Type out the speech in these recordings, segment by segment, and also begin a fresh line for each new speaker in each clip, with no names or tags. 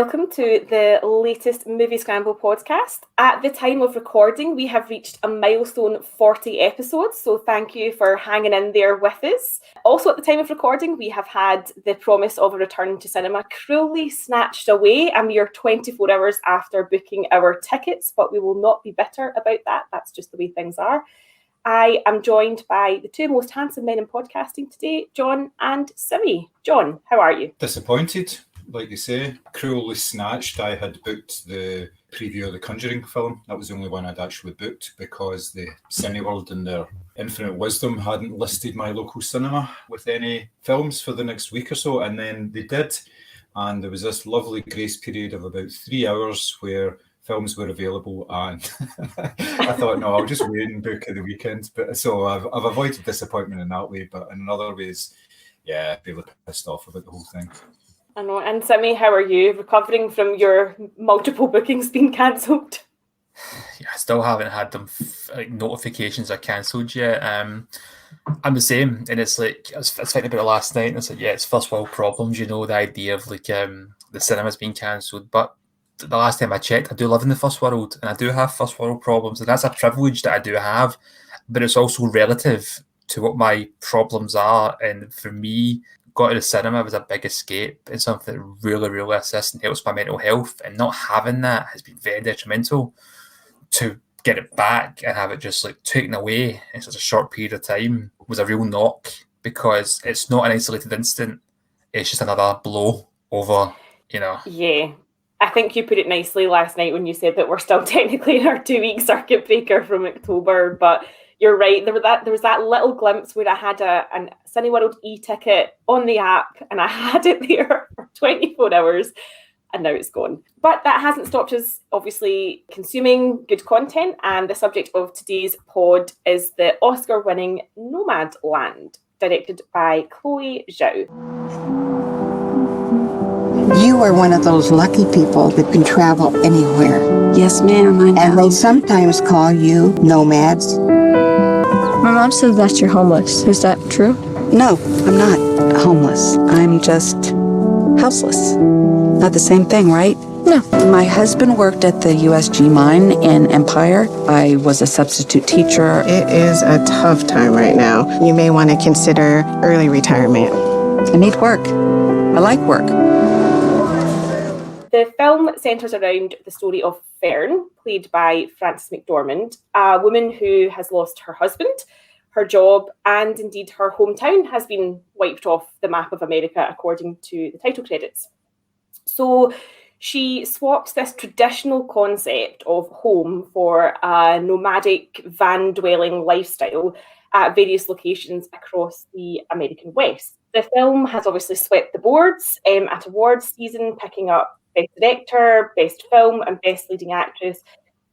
welcome to the latest Moviescramble podcast. At the time of recording, we have reached a milestone 40 episodes, so thank you for hanging in there with us. Also at the time of recording, we have had the promise of a return to cinema cruelly snatched away a mere 24 hours after booking our tickets, but we will not be bitter about that. That's just the way things are. I am joined by the two most handsome men in podcasting today, John and Simi. John, how are you?
Disappointed, like you say. Cruelly snatched. I had booked the preview of the Conjuring film. That was the only one I'd actually booked because the Cineworld in their infinite wisdom hadn't listed my local cinema with any films for the next week or so, and then they did. And there was this lovely grace period of about 3 hours where films were available, and I thought, no, I'll just wait and book at the weekend. But so I've avoided disappointment in that way, but in other ways, yeah, really pissed off about the whole thing.
I know. And Simi, how are you? Recovering from your multiple bookings being cancelled?
Yeah, I still haven't had them notifications are cancelled yet. I'm the same, and it's like I was thinking about it last night, and it's like, yeah, it's first world problems. You know, the idea of like the cinema's being cancelled, but the last time I checked, I do live in the first world, and I do have first world problems, and that's a privilege that I do have, but it's also relative to what my problems are. And for me, going to the cinema was a big escape and something that really, really assists and helps my mental health, and not having that has been very detrimental. To get it back and have it just like taken away in such a short period of time was a real knock, because it's not an isolated incident, it's just another blow over, you know.
Yeah. I think you put it nicely last night when you said that we're still technically in our 2-week circuit breaker from October, but you're right. There was that little glimpse where I had a Cineworld e-ticket on the app, and I had it there for 24 hours, and now it's gone. But that hasn't stopped us, obviously, consuming good content, and the subject of today's pod is the Oscar-winning Nomadland, directed by Chloe Zhao.
You are one of those lucky people that can travel anywhere.
Yes, ma'am, I know.
And they sometimes call you nomads.
My mom says that you're homeless. Is that true?
No, I'm not homeless. I'm just houseless. Not the same thing, right?
No.
My husband worked at the USG mine in Empire. I was a substitute teacher.
It is a tough time right now. You may want to consider early retirement.
I need work. I like work.
The film centres around the story of Fern, played by Frances McDormand, a woman who has lost her husband, her job, and indeed her hometown has been wiped off the map of America, according to the title credits. So she swapped this traditional concept of home for a nomadic van-dwelling lifestyle at various locations across the American West. The film has obviously swept the boards at awards season, picking up Best Director, Best Film, and Best Leading Actress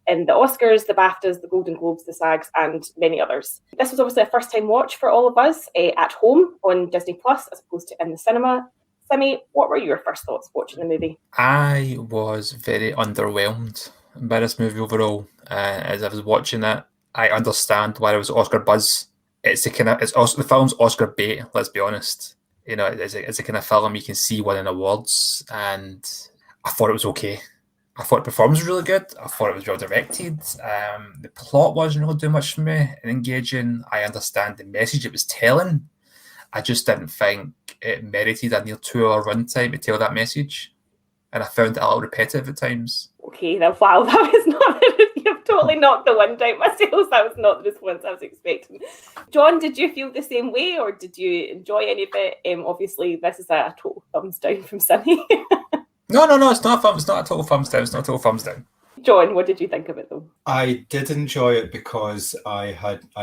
in the Oscars, the BAFTAs, the Golden Globes, the SAGs, and many others. This was obviously a first-time watch for all of us at home on Disney Plus, as opposed to in the cinema. Simi, what were your first thoughts watching the movie?
I was very underwhelmed by this movie overall. As I was watching it, I understand why there was Oscar buzz. The film's Oscar bait. Let's be honest. You know, it's a kind of film you can see winning awards, and I thought it was okay. I thought the performance was really good. I thought it was well directed. The plot wasn't really doing much for me and engaging. I understand the message it was telling. I just didn't think it merited a near 2-hour runtime to tell that message. And I found it a little repetitive at times.
Okay, now wow, that was not... You've totally knocked the wind out my sails. That was not the response I was expecting. John, did you feel the same way, or did you enjoy any of it? Obviously, this is a total thumbs down from Simi.
No, it's not a total thumbs down. It's not a total thumbs down.
John, what did you think of it, though?
I did enjoy it because I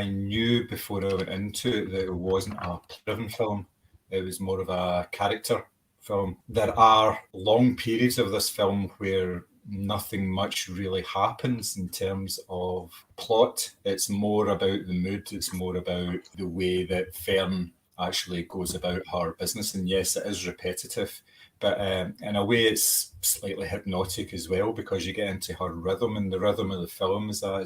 knew before I went into it that it wasn't a plot-driven film. It was more of a character film. There are long periods of this film where nothing much really happens in terms of plot. It's more about the mood. It's more about the way that Fern actually goes about her business. And yes, it is repetitive, but in a way it's slightly hypnotic as well, because you get into her rhythm, and the rhythm of the film is that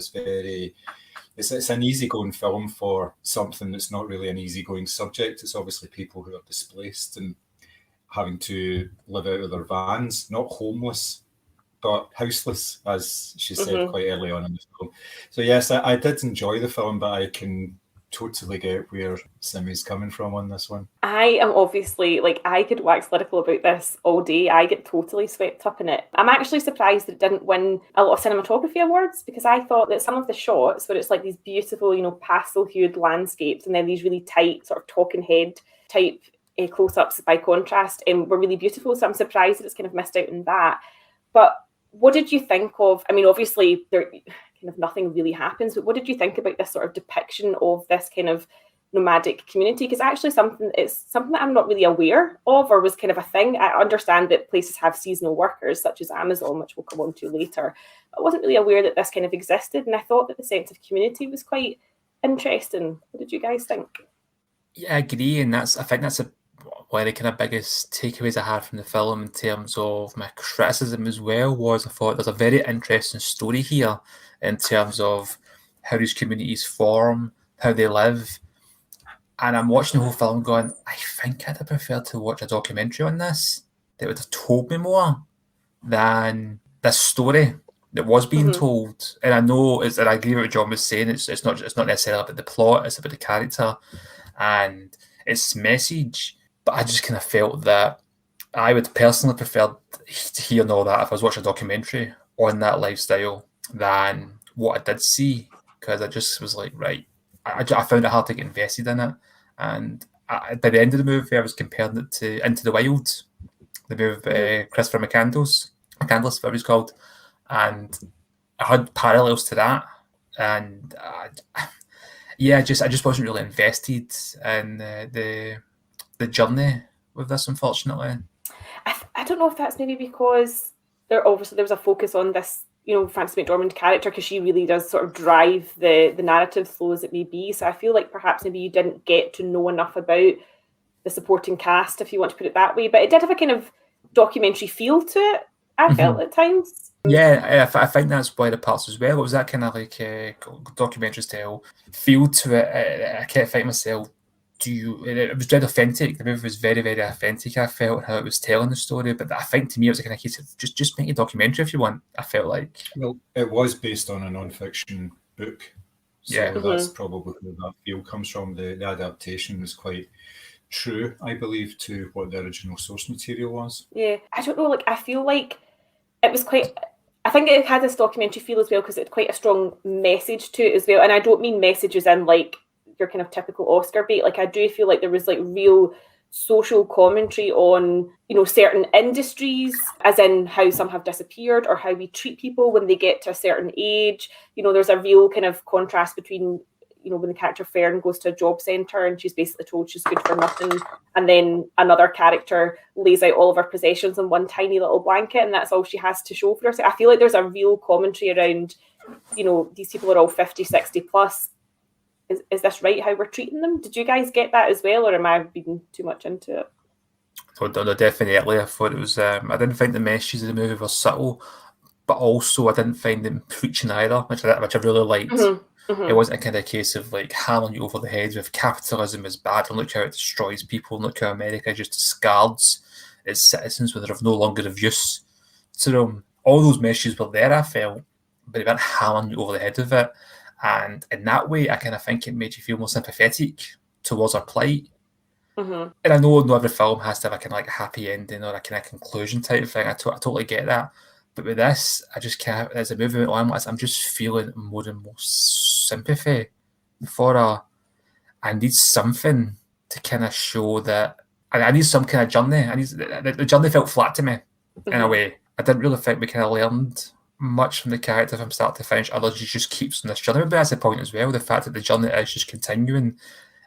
it's an easygoing film for something that's not really an easygoing subject. It's obviously people who are displaced, and having to live out of their vans, not homeless, but houseless, as she said quite early on in the film. So yes, I did enjoy the film, but I can totally get where Simi's coming from on this one.
I am obviously, like, I could wax lyrical about this all day. I get totally swept up in it. I'm actually surprised that it didn't win a lot of cinematography awards, because I thought that some of the shots where it's like these beautiful, you know, pastel-hued landscapes and then these really tight sort of talking head type close-ups by contrast were really beautiful. So I'm surprised that it's kind of missed out on that. But what did you think of, I mean, obviously there kind of nothing really happens, but what did you think about this sort of depiction of this kind of nomadic community? Because actually it's something that I'm not really aware of, or was kind of a thing. I understand that places have seasonal workers such as Amazon, which we'll come on to later. I wasn't really aware that this kind of existed, and I thought that the sense of community was quite interesting. What did you guys think?
Yeah, I agree, and I think that's one of the kind of biggest takeaways I had from the film in terms of my criticism as well. Was I thought there's a very interesting story here in terms of how these communities form, how they live. And I'm watching the whole film going, I think I'd have preferred to watch a documentary on this that would have told me more than this story that was being told. And I know, and I agree with what John was saying, it's not necessarily about the plot, it's about the character and its message. But I just kind of felt that I would personally prefer to hear all that if I was watching a documentary on that lifestyle than what I did see, because I just was like, right, I found it hard to get invested in it. And by the end of the movie, I was comparing it to Into the Wild, the movie Christopher McCandless, whatever it's called. And I had parallels to that. And I just wasn't really invested in the journey with this, unfortunately.
I don't know if that's maybe because there was a focus on this, you know, Frances McDormand character, because she really does sort of drive the narrative slow as it may be. So I feel like perhaps maybe you didn't get to know enough about the supporting cast, if you want to put it that way. But it did have a kind of documentary feel to it, I felt at times.
Yeah, I think that's why the parts as well. It was that kind of like documentary style feel to it. I can't find myself. It was very authentic. The movie was very, very authentic. I felt how it was telling the story, but I think to me it was a kind of case of just make a documentary if you want. I felt like,
well, it was based on a non-fiction book, so that's probably where that feel comes from. The adaptation was quite true, I believe, to what the original source material was.
Yeah, I don't know. Like, I feel like it was quite. I think it had this documentary feel as well because it had quite a strong message to it as well. And I don't mean messages in like your kind of typical Oscar bait. Like, I do feel like there was like real social commentary on, you know, certain industries, as in how some have disappeared or how we treat people when they get to a certain age. You know, there's a real kind of contrast between, you know, when the character Fern goes to a job centre and she's basically told she's good for nothing, and then another character lays out all of her possessions in one tiny little blanket and that's all she has to show for herself. I feel like there's a real commentary around, you know, these people are all 50, 60 plus. Is this right how we're treating them? Did you guys get that as well, or am I being too much into it?
Oh, no, definitely. I thought it was. I didn't think the messages of the movie were subtle, but also I didn't find them preaching either, which I really liked. It wasn't a kind of case of like hammering you over the head with capitalism is bad and look how it destroys people and look how America just discards its citizens when they're of no longer of use to them. All those messages were there, I felt, but they weren't hammering you over the head with it. And in that way, I kind of think it made you feel more sympathetic towards our plight. And I know not every film has to have a kind of like happy ending or a kind of conclusion type of thing. I totally get that. But with this, I just can't, as a movie on, I'm just feeling more and more sympathy for her. I need something to kind of show that, I need some kind of journey. The journey felt flat to me in a way. I didn't really think we kind of learned much from the character from start to finish, other than she just keeps on this journey. But that's the point as well, the fact that the journey is just continuing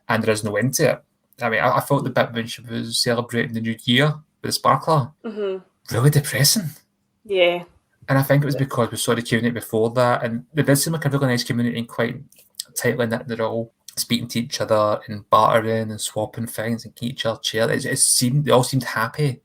and there is no end to it. I mean, I felt the bit when she was celebrating the new year with the sparkler really depressing.
Yeah.
And I think it was because we saw the community before that, and they did seem like a really nice community and quite tightly knit. They're all speaking to each other and bartering and swapping things and keeping each other cheer. They all seemed happy.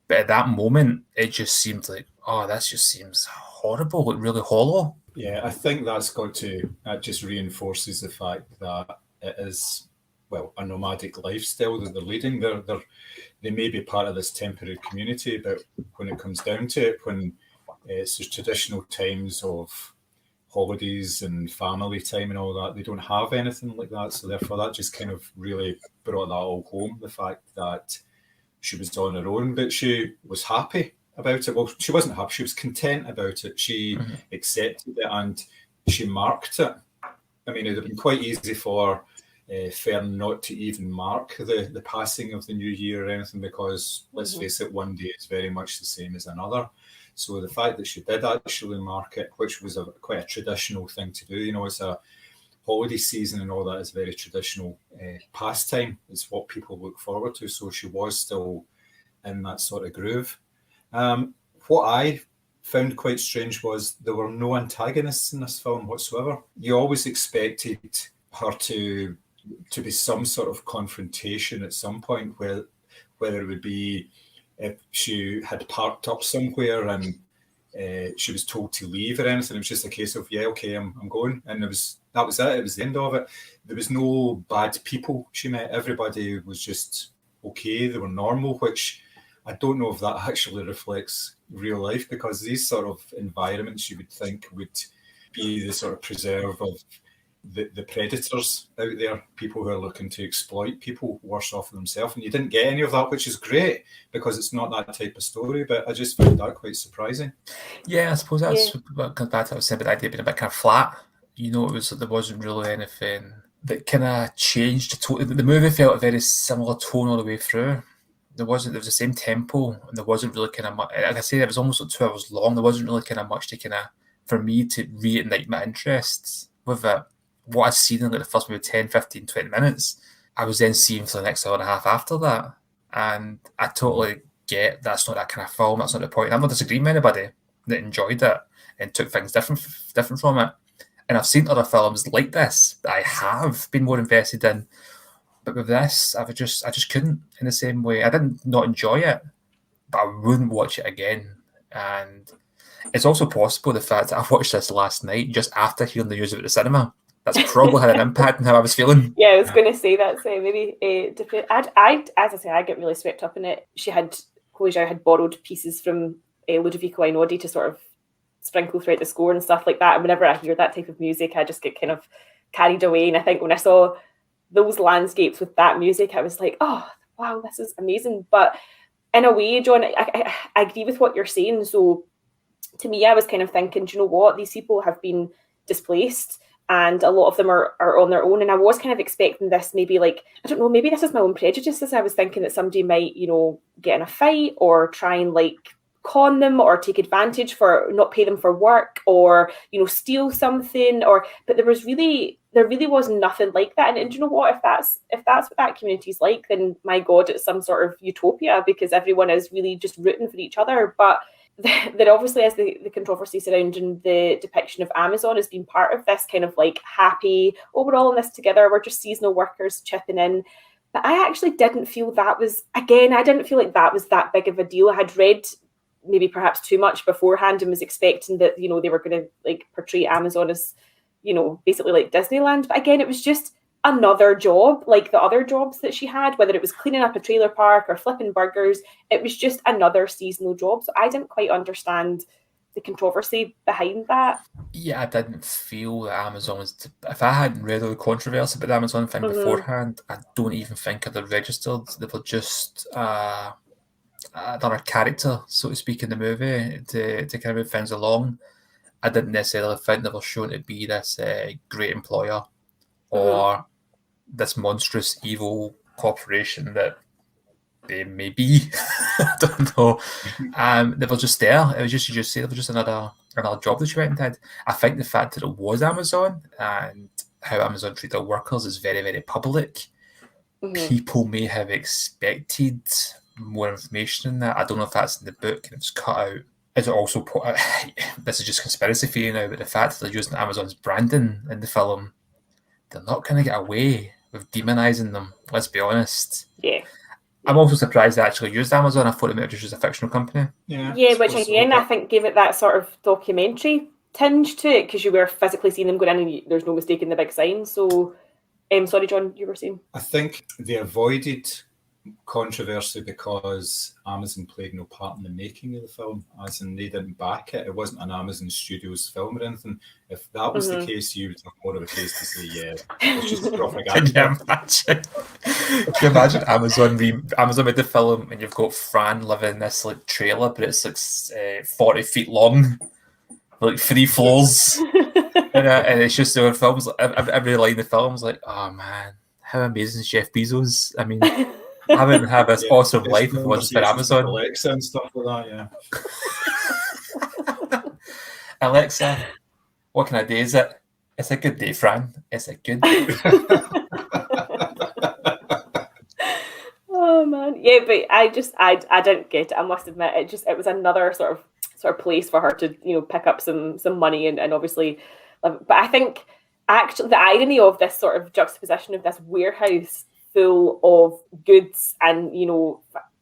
But at that moment, it just seemed like, oh, that just seems horrible, like really hollow.
Yeah, I think that just reinforces the fact that it is a nomadic lifestyle that they're leading. They may be part of this temporary community, but when it comes down to it, when it's the traditional times of holidays and family time and all that, they don't have anything like that. So therefore that just kind of really brought that all home, the fact that she was on her own, but she was happy about it. Well, she wasn't happy, she was content about it. She accepted it and she marked it. I mean, it would have been quite easy for Fern not to even mark the passing of the new year or anything, because let's face it, one day is very much the same as another. So the fact that she did actually mark it, which was quite a traditional thing to do, you know, it's a holiday season and all that is very traditional pastime. It's what people look forward to. So she was still in that sort of groove. What I found quite strange was there were no antagonists in this film whatsoever. You always expected her to be some sort of confrontation at some point, whether it would be if she had parked up somewhere and she was told to leave or anything. It was just a case of, yeah, okay, I'm going. And that was it. It was the end of it. There was no bad people she met. Everybody was just okay. They were normal, which I don't know if that actually reflects real life, because these sort of environments you would think would be the sort of preserve of the predators out there, people who are looking to exploit people worse off themselves. And you didn't get any of that, which is great, because it's not that type of story, but I just found that quite surprising.
Yeah, I suppose that's what comes back to what I was saying about the idea being a bit kind of flat. You know, there wasn't really anything that kind of changed. The movie felt a very similar tone all the way through. There was the same tempo, and there wasn't really kind of much. Like I say, it was almost like 2 hours long. There wasn't really kind of much to kind of, for me, to reignite my interests with it. What I'd seen in like the first maybe 10, 15, 20 minutes, I was then seeing for the next hour and a half after that. And I totally get that's not that kind of film, that's not the point. I'm not disagreeing with anybody that enjoyed it and took things different from it. And I've seen other films like this that I have been more invested in. But with this, I just couldn't in the same way. I didn't not enjoy it, but I wouldn't watch it again. And it's also possible the fact that I watched this last night just after hearing the news of it at the cinema. That's probably had an impact on how I was feeling.
Yeah, I was going to say that's maybe. I as I say, I get really swept up in it. Chloe Zhao had borrowed pieces from Ludovico Einaudi to sort of sprinkle throughout the score and stuff like that. And whenever I hear that type of music, I just get kind of carried away. And I think when I saw those landscapes with that music, I was like, oh, wow, this is amazing. But in a way, John, I agree with what you're saying. So to me, I was kind of thinking, do you know what? These people have been displaced, and a lot of them are on their own. And I was kind of expecting this, maybe like, I don't know, maybe this is my own prejudices. I was thinking that somebody might, you know, get in a fight or try and like con them or take advantage for not pay them for work or, you know, steal something, but there really was nothing like that. And do you know what, if that's what that community's like, then my God, it's some sort of utopia, because everyone is really just rooting for each other. But there obviously is the controversy surrounding the depiction of Amazon as being part of this kind of like happy, oh, we're all in this together, we're just seasonal workers chipping in. But I actually didn't feel that was, again, I didn't feel like that was that big of a deal. I had read maybe perhaps too much beforehand and was expecting that, you know, they were going to like portray Amazon as, you know, basically like Disneyland. But again, it was just another job like the other jobs that she had, whether it was cleaning up a trailer park or flipping burgers. It was just another seasonal job. So I didn't quite understand the controversy behind that.
Yeah, I didn't feel that Amazon was... If I hadn't read all the controversy about the Amazon thing beforehand, I don't even think I'd have registered. They were just another character, so to speak, in the movie to kind of move things along. I didn't necessarily think they were shown to be this great employer or this monstrous evil corporation that they may be. I don't know. They were just there. It was just, you just say, they were just another job that she went and did. I think the fact that it was Amazon and how Amazon treat their workers is very, very public. People may have expected more information in that. I don't know if that's in the book and it's cut out. Is it also this is just conspiracy theory now, but the fact that they're using Amazon's branding in the film, they're not going to get away with demonising them, let's be honest.
Yeah.
I'm also surprised they actually used Amazon. I thought it might have just used a fictional company.
Yeah, which again, I think gave it that sort of documentary tinge to it, because you were physically seeing them going in and there's no mistaking the big sign. So Sorry, John, you were saying.
I think they avoided controversy because Amazon played no part in the making of the film, as in they didn't back it. It wasn't an Amazon Studios film or anything. If that was the case, you would have more of a case to say, yeah, it's just propaganda.
Can you imagine? Can you imagine Amazon made the film and you've got Fran living in this like trailer, but it's like 40 feet long, like 3 floors, and it's just their films. Every line in the film's like, oh man, how amazing is Jeff Bezos? I mean, I wouldn't have this awesome life if it wasn't for Amazon.
Alexa and stuff like that,
yeah. Alexa, what kind of day is it? It's a good day, Fran. It's a good day.
Oh man, yeah, but I didn't get it. I must admit, it was another sort of place for her to pick up some money and obviously, but I think actually the irony of this sort of juxtaposition of this warehouse full of goods and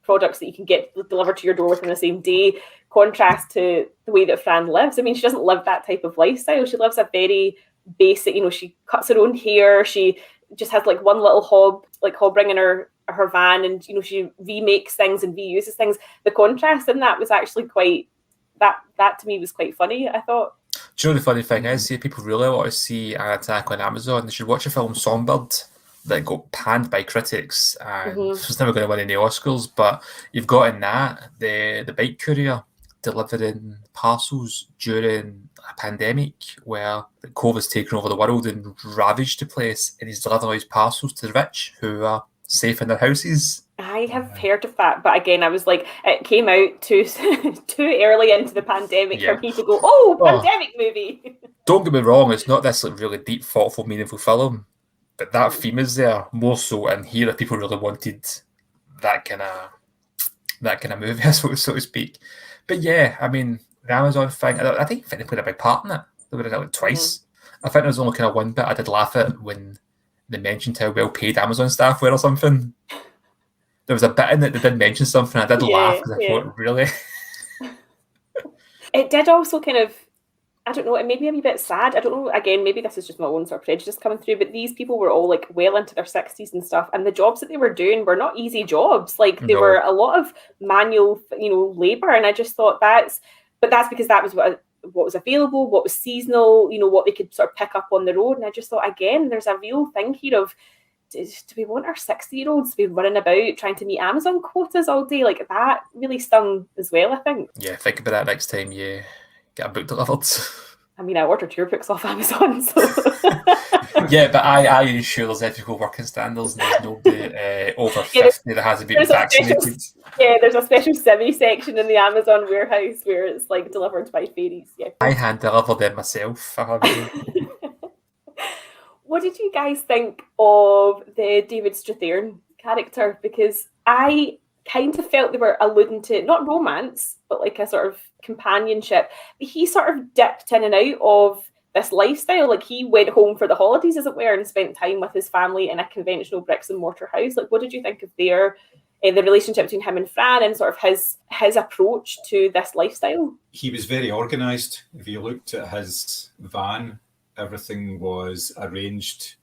products that you can get delivered to your door within the same day, contrast to the way that Fran lives. I mean, she doesn't live that type of lifestyle. She lives a very basic, she cuts her own hair. She just has like one little hob ring in her van, and she remakes things and reuses things. The contrast in that was actually quite that to me was quite funny, I thought.
Do you know the funny thing is, if people really want to see an attack on Amazon, they should watch a film Songbird that got panned by critics and was never going to win any Oscars. But you've got in that the bike courier delivering parcels during a pandemic where COVID's taken over the world and ravaged the place, and he's delivering his parcels to the rich who are safe in their houses.
I have heard of that, but again, I was like, it came out too early into the pandemic for me to go, pandemic movie.
Don't get me wrong, it's not this like really deep, thoughtful, meaningful film, but that theme is there more so. And here, people really wanted that kind of movie, so to speak. But yeah, I mean, the Amazon thing, I think they played a big part in it. They were in it like twice. I think there was only kind of one bit I did laugh at when they mentioned how well paid Amazon staff were or something. There was a bit in it that did mention something. I did laugh because I thought, really?
It did also kind of, I don't know, it made me a wee bit sad. I don't know, again, maybe this is just my own sort of prejudice coming through, but these people were all like well into their 60s and stuff, and the jobs that they were doing were not easy jobs. Like they were a lot of manual, labour, and I just thought that's because that was what was available, what was seasonal, what they could sort of pick up on the road. And I just thought, again, there's a real thing here of, do we want our 60-year-olds to be running about trying to meet Amazon quotas all day? Like that really stung as well, I think.
Yeah, think about that next time you get a book delivered.
I mean, I ordered your books off Amazon, so...
Yeah, but I ensure there's ethical working standards and there's nobody over 50 that hasn't been vaccinated.
There's a special semi-section in the Amazon warehouse where it's like delivered by fairies. Yeah.
I hand delivered them myself.
What did you guys think of the David Strathairn character? Because I kind of felt they were alluding to, not romance, but like a sort of companionship. He sort of dipped in and out of this lifestyle. Like he went home for the holidays, as it were, and spent time with his family in a conventional bricks and mortar house. Like, what did you think of the relationship between him and Fran and sort of his approach to this lifestyle?
He was very organised. If you looked at his van, everything was arranged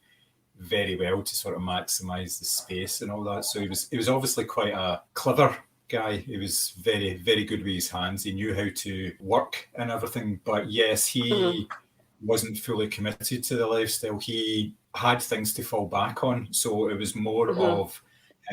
very well to sort of maximise the space and all that. So he was obviously quite a clever guy. He was very, very good with his hands. He knew how to work and everything. But yes, he wasn't fully committed to the lifestyle. He had things to fall back on. So it was more of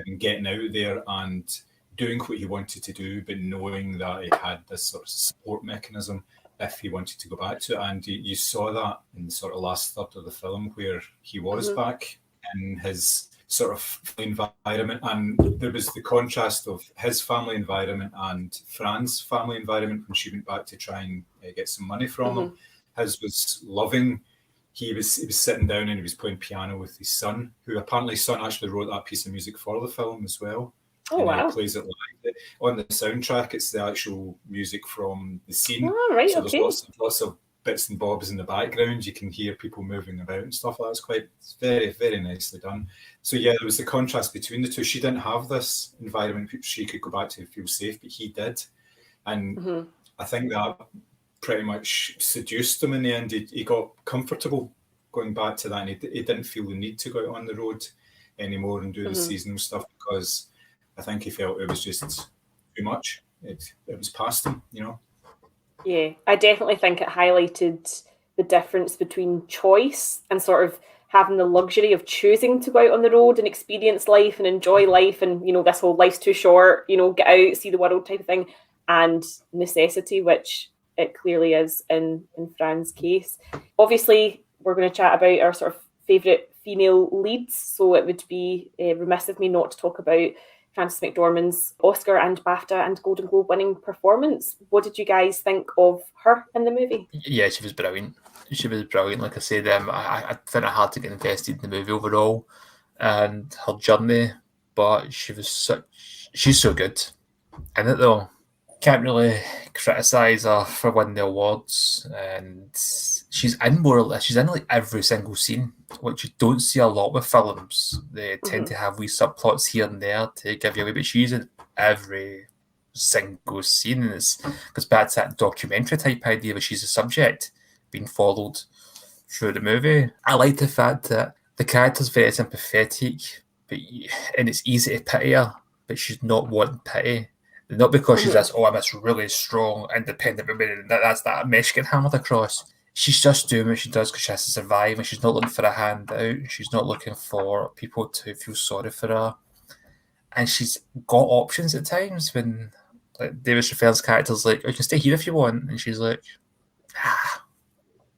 him getting out there and doing what he wanted to do, but knowing that he had this sort of support mechanism if he wanted to go back to it. And you saw that in the sort of last third of the film where he was back in his sort of environment, and there was the contrast of his family environment and Fran's family environment when she went back to try and get some money from them. His was loving. He was sitting down and he was playing piano with his son, who apparently his son actually wrote that piece of music for the film as well.
Oh, and wow.
He plays it live. On the soundtrack, it's the actual music from the scene.
Oh, right,
so
okay.
There's lots of bits and bobs in the background. You can hear people moving about and stuff. It's very, very nicely done. So yeah, there was the contrast between the two. She didn't have this environment she could go back to and feel safe, but he did. And I think that pretty much seduced him in the end. He got comfortable going back to that, and he didn't feel the need to go out on the road anymore and do the seasonal stuff, because I think he felt it was just too much. It was past him, you know.
Yeah, I definitely think it highlighted the difference between choice and sort of having the luxury of choosing to go out on the road and experience life and enjoy life, and, you know, this whole life's too short, you know, get out, see the world type of thing, and necessity, which it clearly is in Fran's case. Obviously, we're going to chat about our sort of favourite female leads, so it would be remiss of me not to talk about Frances McDormand's Oscar and BAFTA and Golden Globe winning performance. What did you guys think of her in the movie?
Yeah, she was brilliant. She was brilliant. Like I said, I found it hard to get invested in the movie overall and her journey, but she's so good in it though. Can't really criticise her for winning the awards, and she's in like every single scene, which you don't see a lot with films. They tend to have wee subplots here and there to give you away, but she's in every single scene, and it goes back to that documentary type idea where she's a subject being followed through the movie. I like the fact that the character's very sympathetic, and it's easy to pity her, but she's not wanting pity. Not because she's I'm this really strong, independent woman, and that's that message getting hammered across. She's just doing what she does because she has to survive, and she's not looking for a handout. She's not looking for people to feel sorry for her. And she's got options at times when, like, David Strathairn's character's like, you can stay here if you want. And she's like,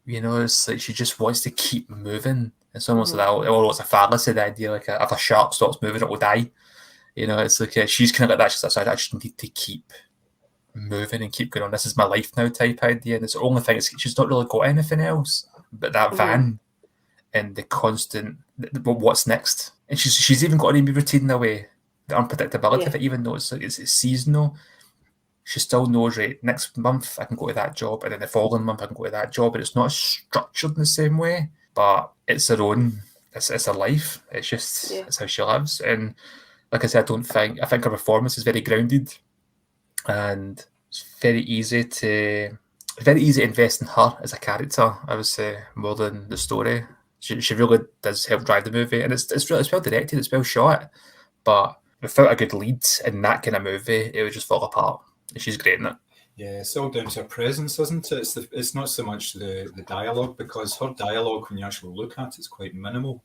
you know, it's like she just wants to keep moving. It's almost like that, it's a fallacy, the idea, like if a shark stops moving, it will die. You know, it's like she's kind of like that. She's like, I just need to keep moving and keep going on. This is my life now type idea. And it's the only thing, she's not really got anything else but that van and the constant, what's next. And she's even got a new routine in a way, the unpredictability of it, even though it's seasonal. She still knows, right, next month I can go to that job, and then the following month I can go to that job. And it's not structured in the same way, but it's her own, it's her life. It's just, it's how she lives. And like I said, I think her performance is very grounded, and it's very easy to invest in her as a character, I would say, more than the story. She really does help drive the movie, and it's well directed, it's well shot, but without a good lead in that kind of movie, it would just fall apart. And she's great in it.
Yeah, it's all down to her presence, isn't it? It's not so much the dialogue, because her dialogue, when you actually look at it, is quite minimal.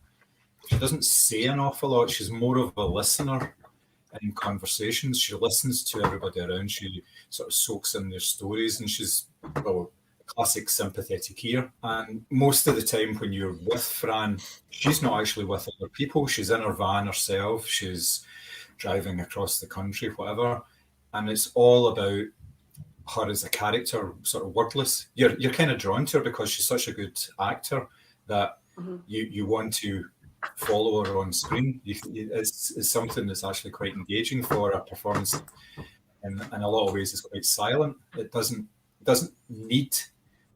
She doesn't say an awful lot. She's more of a listener in conversations. She listens to everybody around. She sort of soaks in their stories, and she's, classic sympathetic ear. And most of the time when you're with Fran, she's not actually with other people. She's in her van herself. She's driving across the country, whatever. And it's all about her as a character, sort of wordless. You're kind of drawn to her because she's such a good actor that you want to follow her on screen. It's something that's actually quite engaging for a performance. In a lot of ways, it's quite silent. It doesn't need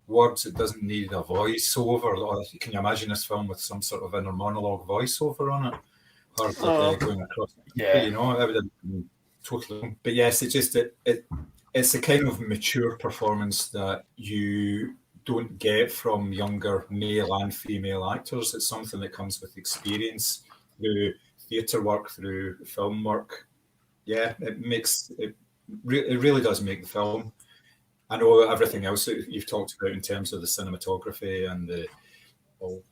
words. It doesn't need a voiceover. Or can you imagine this film with some sort of inner monologue voiceover on it? Or going across the country, you know, that would have been totally. But yes, it's a kind of mature performance that you don't get from younger male and female actors. It's something that comes with experience through theatre work, through film work. Yeah, it really does make the film. I know everything else that you've talked about in terms of the cinematography and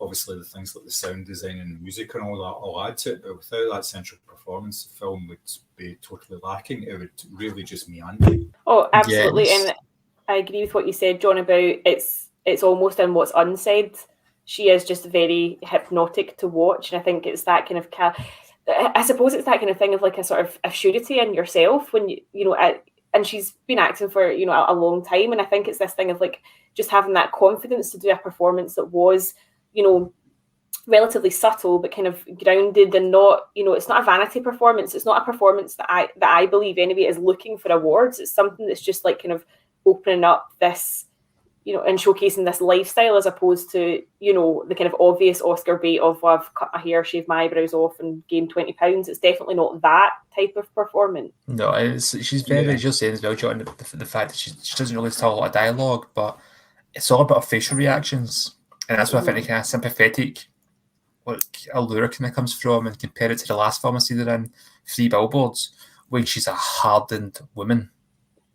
obviously the things like the sound design and the music and all that all add to it, but without that central performance, the film would be totally lacking. It would really just meander. Oh,
absolutely. Yes. And I agree with what you said, John, about it's almost in what's unsaid. She is just very hypnotic to watch, and I think it's that kind of I suppose it's that kind of thing of like a sort of a surety in yourself when you know, and she's been acting for, you know, a long time, and I think it's this thing of like just having that confidence to do a performance that was, you know, relatively subtle but kind of grounded and not, you know, it's not a vanity performance. It's not a performance that I believe anyway is looking for awards. It's something that's just like kind of opening up this, you know, and showcasing this lifestyle as opposed to, you know, the kind of obvious Oscar bait of, well, I've cut my hair, shaved my eyebrows off and gained 20 pounds. It's definitely not that type of performance.
No, she's very, as you're saying as well, John, the fact that she doesn't really tell a lot of dialogue, but it's all about facial reactions. And that's where I think the kind of sympathetic allure kind of comes from, and compare it to the last film I seen her in, Three Billboards, when she's a hardened woman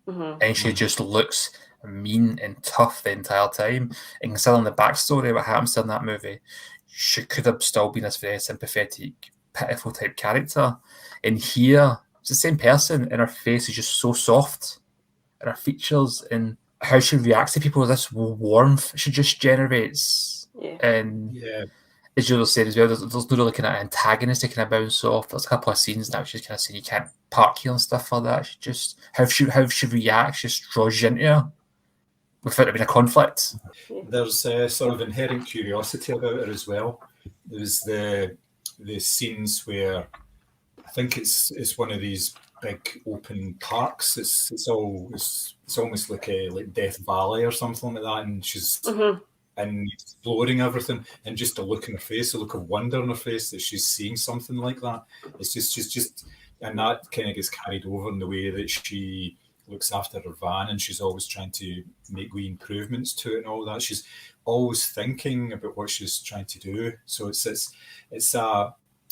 and she just looks mean and tough the entire time. And considering the backstory, what happens to her in that movie, she could have still been this very sympathetic, pitiful type character. And here, it's the same person, and her face is just so soft, and her features and how she reacts to people, this warmth she just generates. And as Jules said as well, there's no really kind of antagonist to kind of bounce off. There's a couple of scenes now she's kind of saying you can't park here and stuff like that. She just how she reacts just draws you into her without it being a conflict.
There's sort of inherent curiosity about her as well. There's the scenes where I think it's one of these big open parks. It's almost like Death Valley or something like that, and she's and exploring everything, and just the look in her face, the look of wonder in her face that she's seeing something like that. It's just and that kind of gets carried over in the way that she looks after her van, and she's always trying to make wee improvements to it and all that. She's always thinking about what she's trying to do. So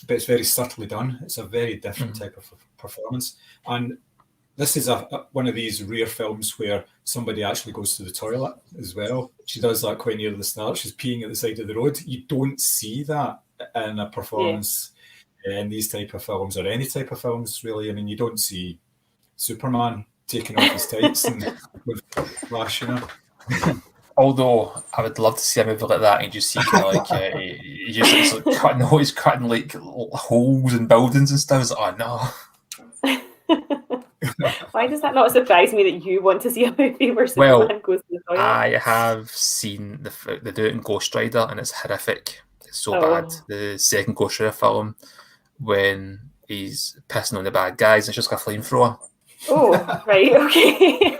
but it's very subtly done. It's a very different type of performance. And this is one of these rare films where somebody actually goes to the toilet as well. She does that quite near the start. She's peeing at the side of the road. You don't see that in a performance in these type of films, or any type of films, really. I mean, you don't see Superman taking off his tights and with flash, you know.
Although I would love to see a movie like that and just see kind of like he's cutting like holes in buildings and stuff. It's like, oh no.
Why does that not surprise me that you want to see a movie where Superman goes to the toilet?
I have seen they do it in Ghost Rider, and it's horrific. It's so bad. The second Ghost Rider film, when he's pissing on the bad guys, and it's just got a flamethrower.
Oh, right, okay.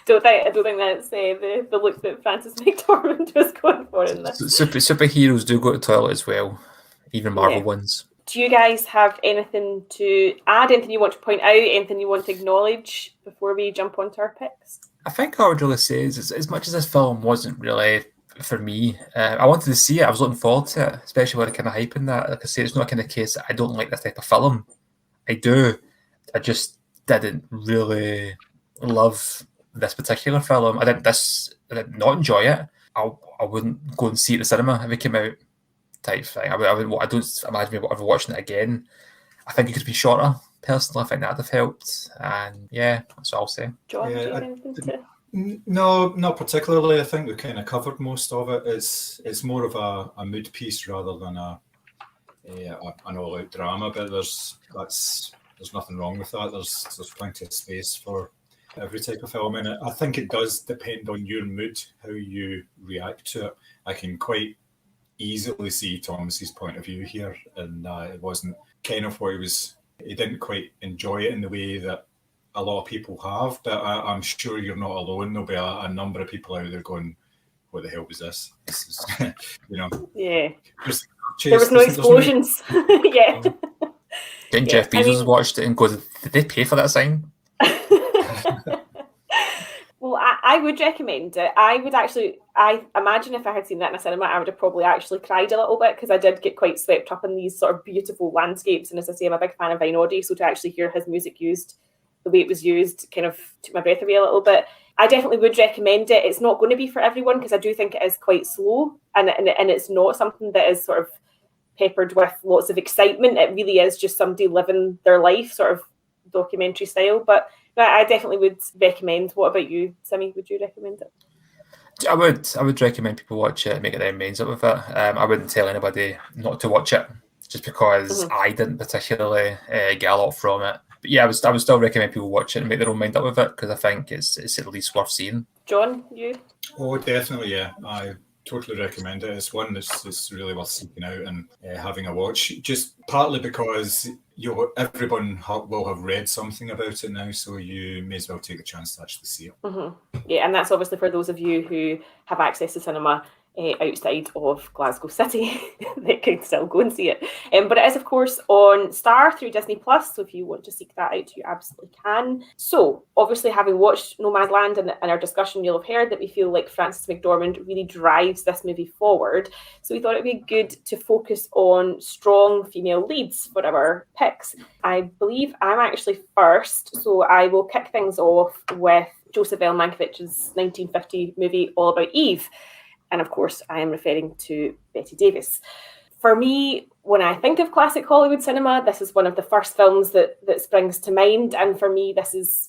I don't think that's the look that Frances McDormand was going for in this.
Superheroes do go to the toilet as well, even Marvel ones.
Do you guys have anything to add? Anything you want to point out? Anything you want to acknowledge before we jump onto our picks?
I think all I would really say is, as much as this film wasn't really for me, I wanted to see it. I was looking forward to it, especially with the kind of hype in that. Like I say, it's not kind of case that I don't like this type of film. I do. I just didn't really love this particular film. I did not enjoy it. I wouldn't go and see it at the cinema if it came out. Type thing. I don't imagine me ever watching it again. I think it could be shorter. Personally, I think that'd have helped. And yeah, that's what I'll say.
John, do you have anything to?
No, not particularly. I think we kind of covered most of it. It's more of a mood piece rather than an all-out drama. But there's nothing wrong with that. There's plenty of space for every type of film in it. I think it does depend on your mood, how you react to it. I can quite easily see Thomas's point of view here, and it wasn't kind of what he didn't quite enjoy it in the way that a lot of people have, but I'm sure you're not alone. There'll be a number of people out there going, what the hell was this? This is, you know.
Yeah. There was no explosions. Yeah.
Then Jeff Bezos watched it and goes, did they pay for that sign?
Well, I would recommend it. I imagine if I had seen that in a cinema, I would have probably actually cried a little bit, because I did get quite swept up in these sort of beautiful landscapes. And as I say, I'm a big fan of Einaudi, so to actually hear his music used the way it was used kind of took my breath away a little bit. I definitely would recommend it. It's not going to be for everyone, because I do think it is quite slow, and it's not something that is sort of peppered with lots of excitement. It really is just somebody living their life, sort of documentary style. But I definitely would recommend. What about you, Simi? Would you recommend it?
I would recommend people watch it and make their minds up with it. I wouldn't tell anybody not to watch it, just because I didn't particularly get a lot from it. But yeah, I would still recommend people watch it and make their own mind up with it, because I think it's at least worth seeing. John, you?
Oh, definitely, yeah. I totally recommend it. It's one that's really worth seeking out and having a watch, just partly because everyone will have read something about it now, so you may as well take a chance to actually see it.
Yeah, and that's obviously for those of you who have access to cinema. outside of Glasgow City that could still go and see it. But it is, of course, on Star through Disney Plus, so if you want to seek that out, you absolutely can. So, obviously, having watched Nomadland and our discussion, you'll have heard that we feel like Frances McDormand really drives this movie forward. So we thought it'd be good to focus on strong female leads for our picks. I believe I'm actually first, so I will kick things off with Joseph L. Mankiewicz's 1950 movie All About Eve. And of course, I am referring to Bette Davis. For me, when I think of classic Hollywood cinema, this is one of the first films that springs to mind. And for me, this is,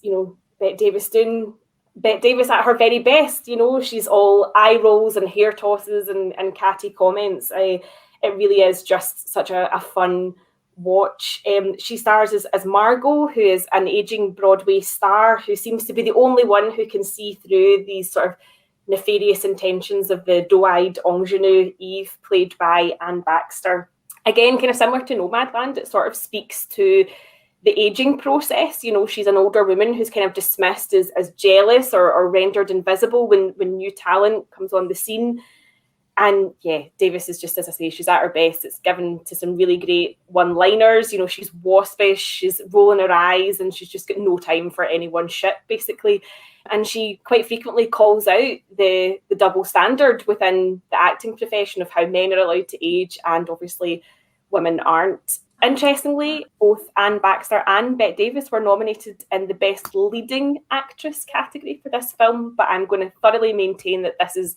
Bette Davis doing Bette Davis at her very best. She's all eye rolls and hair tosses and catty comments. It really is just such a fun watch. She stars as Margot, who is an aging Broadway star who seems to be the only one who can see through these sort of nefarious intentions of the doe-eyed ingenue Eve, played by Anne Baxter. Again, kind of similar to Nomadland, it sort of speaks to the aging process. She's an older woman who's kind of dismissed as jealous or rendered invisible when new talent comes on the scene. And yeah, Davis is just, as I say, she's at her best. It's given to some really great one-liners. She's waspish, she's rolling her eyes, and she's just got no time for anyone's shit, basically. And she quite frequently calls out the double standard within the acting profession of how men are allowed to age and obviously women aren't. Interestingly, both Anne Baxter and Bette Davis were nominated in the Best Leading Actress category for this film, but I'm going to thoroughly maintain that this is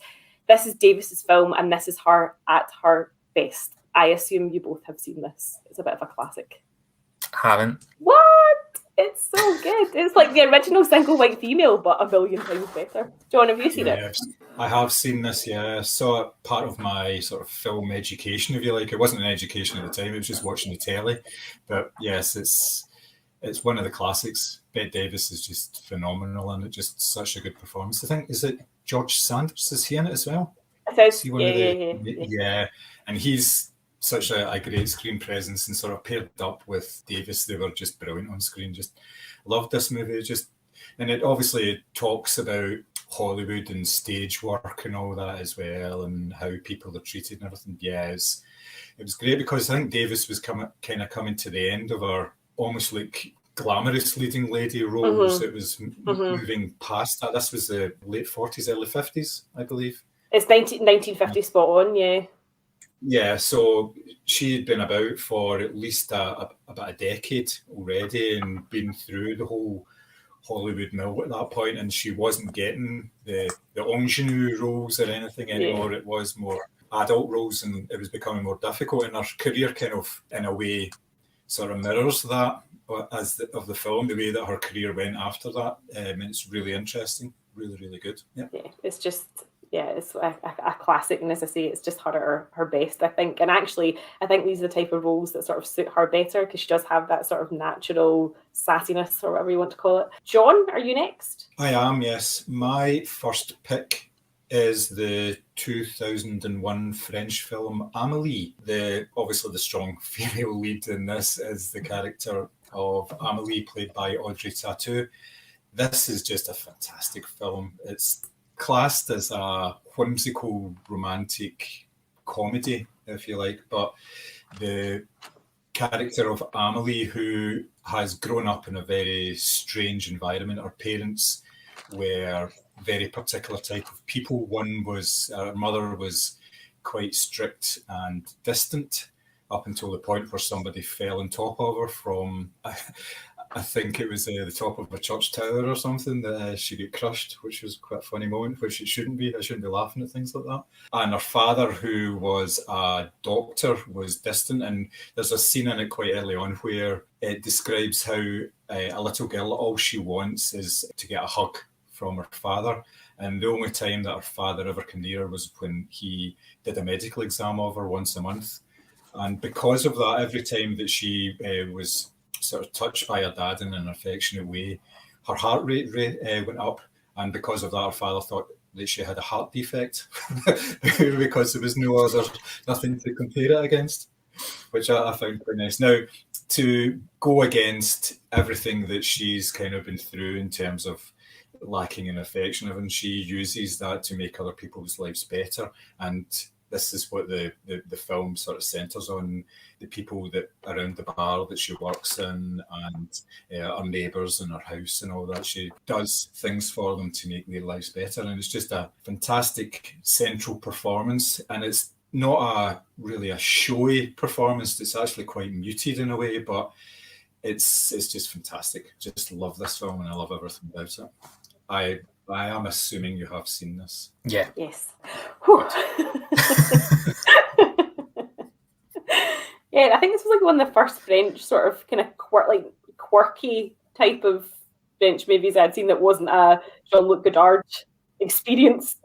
Davis's film and this is her at her best. I assume you both have seen this. It's a bit of a classic.
Haven't.
What? It's so good. It's like the original Single White Female, but a million times better. John, have you seen it?
I have seen this, yeah. I saw it part of my sort of film education, if you like. It wasn't an education at the time, it was just watching the telly. But yes, it's one of the classics. Bette Davis is just phenomenal and it's just such a good performance. I think, is it George Sanders? Is he in it as well? Yeah. And he's such a great screen presence, and sort of paired up with Davis, they were just brilliant on screen. Just loved this movie. And it obviously talks about Hollywood and stage work and all that as well, and how people are treated and everything. Yeah, it was great because I think Davis was coming to the end of her almost like glamorous leading lady roles. It was moving past that. This was the late 40s, early 50s, I believe.
It's 1950 spot on, yeah.
Yeah, so she had been about for at least about a decade already and been through the whole Hollywood mill at that point, and she wasn't getting the ingenue roles or anything anymore. It was more adult roles, and it was becoming more difficult, and her career kind of, in a way, sort of mirrors that of the film, the way that her career went after that. It's really interesting, really, really good. Yeah,
it's just... Yeah, it's a classic, and as I say, it's just her at her best, I think. And actually, I think these are the type of roles that sort of suit her better because she does have that sort of natural sassiness, or whatever you want to call it. John, are you next?
I am, yes. My first pick is the 2001 French film Amélie. Obviously, the strong female lead in this is the character of Amélie, played by Audrey Tautou. This is just a fantastic film. It's classed as a whimsical romantic comedy, if you like, but the character of Amélie, who has grown up in a very strange environment. Her parents were very particular type of people. Her mother was quite strict and distant up until the point where somebody fell on top of her from I think it was the top of a church tower or something that she got crushed, which was quite a funny moment, which it shouldn't be. I shouldn't be laughing at things like that. And her father, who was a doctor, was distant. And there's a scene in it quite early on where it describes how a little girl, all she wants is to get a hug from her father. And the only time that her father ever came near her was when he did a medical exam of her once a month. And because of that, every time that she was sort of touched by her dad in an affectionate way, her heart rate went up, and because of that her father thought that she had a heart defect because there was nothing to compare it against, which I found quite nice. Now, to go against everything that she's kind of been through in terms of lacking in affection, and she uses that to make other people's lives better. And this is what the film sort of centres on, the people that around the bar that she works in, and her neighbours in her house and all that. She does things for them to make their lives better, and it's just a fantastic central performance. And it's not really a showy performance. It's actually quite muted in a way, but it's just fantastic. Just love this film, and I love everything about it. I am assuming you have seen this.
Yeah.
Yes. Yeah, I think this was like one of the first French sort of kind of quirky type of French movies I'd seen that wasn't a Jean-Luc Godard experience,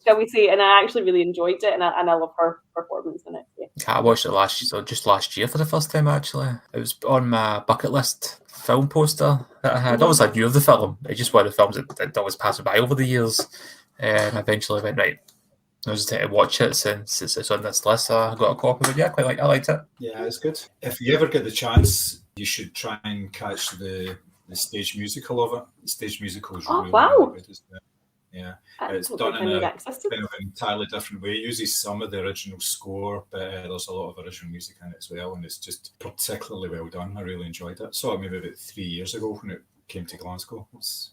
shall we say? And I actually really enjoyed it, and I love her performance in it. Yeah.
I watched it just last year for the first time. Actually, it was on my bucket list film poster that I had. Obviously, I knew of the film. It's just one of the films that always passed by over the years, and I eventually went, right, I was to watch it since it's on this list. So I got a copy of it. Yeah, I liked it.
Yeah, it's good. If you ever get the chance, you should try and catch the stage musical of it. The stage musical is really good, isn't it? Yeah, it's done in a kind of entirely different way. It uses some of the original score, but there's a lot of original music in it as well, and it's just particularly well done. I really enjoyed it. Saw it maybe about 3 years ago when it came to Glasgow. It's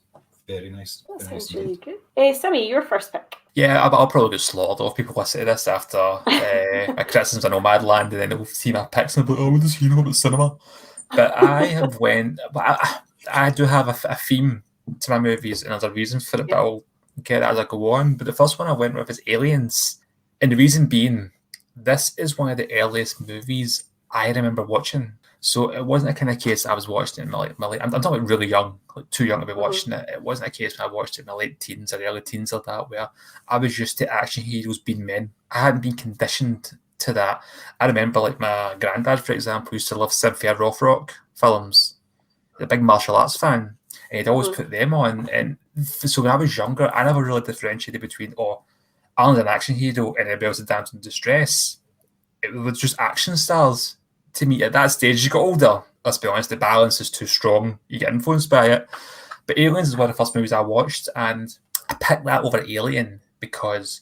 very nice.
That
very
sounds
nice
really good. Sammy, your first pick.
Yeah, I'll probably get slaughtered if people listen to this after my criticisms of Nomadland, and then they'll see my picks and be like, oh, what does he know about cinema? But I do have a theme to my movies, and there's a reason for it, but I'll get that as I go on. But the first one I went with is Aliens, and the reason being, this is one of the earliest movies I remember watching. So it wasn't a kind of case I was watching it in my late. I'm talking about really young, like too young to be watching it. It wasn't a case when I watched it in my late teens or early teens or that, where I was used to action heroes being men. I hadn't been conditioned to that. I remember, like, my granddad, for example, used to love Cynthia Rothrock films. He's a big martial arts fan, and he'd always put them on. And so when I was younger, I never really differentiated between, Arnold's an action hero and everybody else is damsel in distress. It was just action stars to me at that stage. As you got older, let's be honest, the balance is too strong. You get influenced by it. But Aliens is one of the first movies I watched, and I picked that over Alien because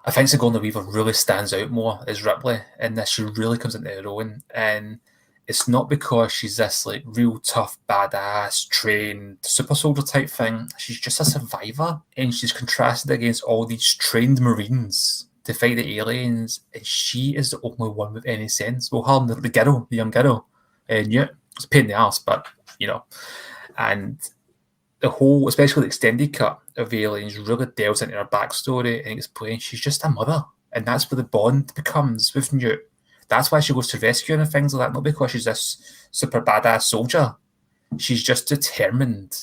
I think Sigourney Weaver really stands out more as Ripley in this. She really comes into her own, and it's not because she's this like real tough, badass, trained super soldier type thing. She's just a survivor, and she's contrasted against all these trained Marines to fight the aliens, and she is the only one with any sense. Well, her, the young girl, Newt, it's a pain in the arse, but and the whole, especially the extended cut of Aliens, really delves into her backstory and explains she's just a mother, and that's where the bond becomes with Newt. That's why she goes to rescue and things like that, not because she's this super badass soldier. She's just determined,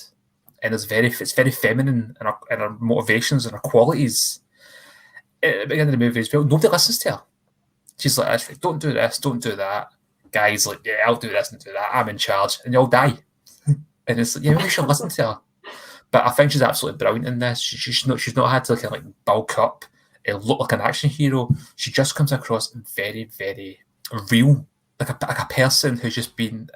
and it's very feminine in her motivations and her qualities. At the beginning of the movie as well, nobody listens to her. She's like, don't do this, don't do that. Guys like, yeah, I'll do this and do that. I'm in charge, and you'll die. And it's like, yeah, maybe you should listen to her. But I think she's absolutely brilliant in this. She's not had to kind of like bulk up and look like an action hero. She just comes across very, very real, like a person who's just been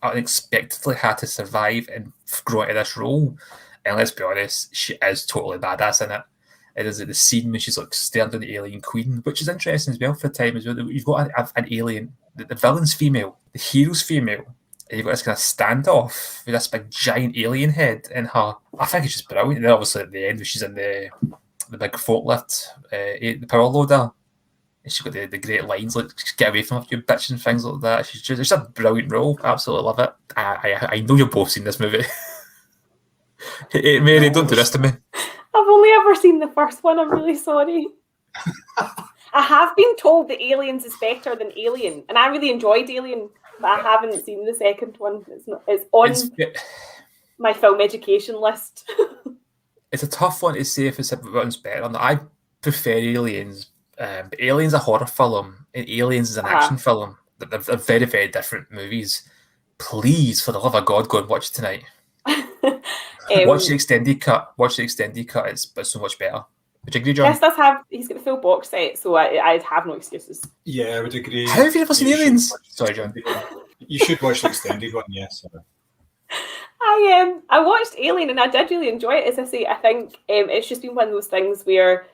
unexpectedly had to survive and grow into this role. And let's be honest, she is totally badass in it. It is like the scene when she's like staring down the alien queen, which is interesting as well for the time as well. You've got an alien, the villain's female, the hero's female, and you've got this kind of standoff with this big giant alien head in her. I think it's just brilliant. And then obviously at the end, when she's in the big forklift, the power loader, and she's got the great lines like "Get away from her, you bitch" and things like that. She's just a brilliant role. I absolutely love it. I know you've both seen this movie. Hey, Mary, don't do this to me.
I've only ever seen the first one. I'm really sorry. I have been told that Aliens is better than Alien, and I really enjoyed Alien, but I haven't seen the second one. It's on my film education list.
It's a tough one to say if it's one's better. I prefer Aliens. But Alien's a horror film, and Aliens is an action film. They're very, very different movies. Please, for the love of God, go and watch it tonight. Watch the extended cut. It's so much better. Would you agree, John?
Yes, he's got the full box set, so I'd have no excuses.
Yeah, I would agree.
How have you never seen Aliens? Sorry, John.
You should watch the extended one, yes.
I watched Alien and I did really enjoy it. As I say, I think it's just been one of those things where,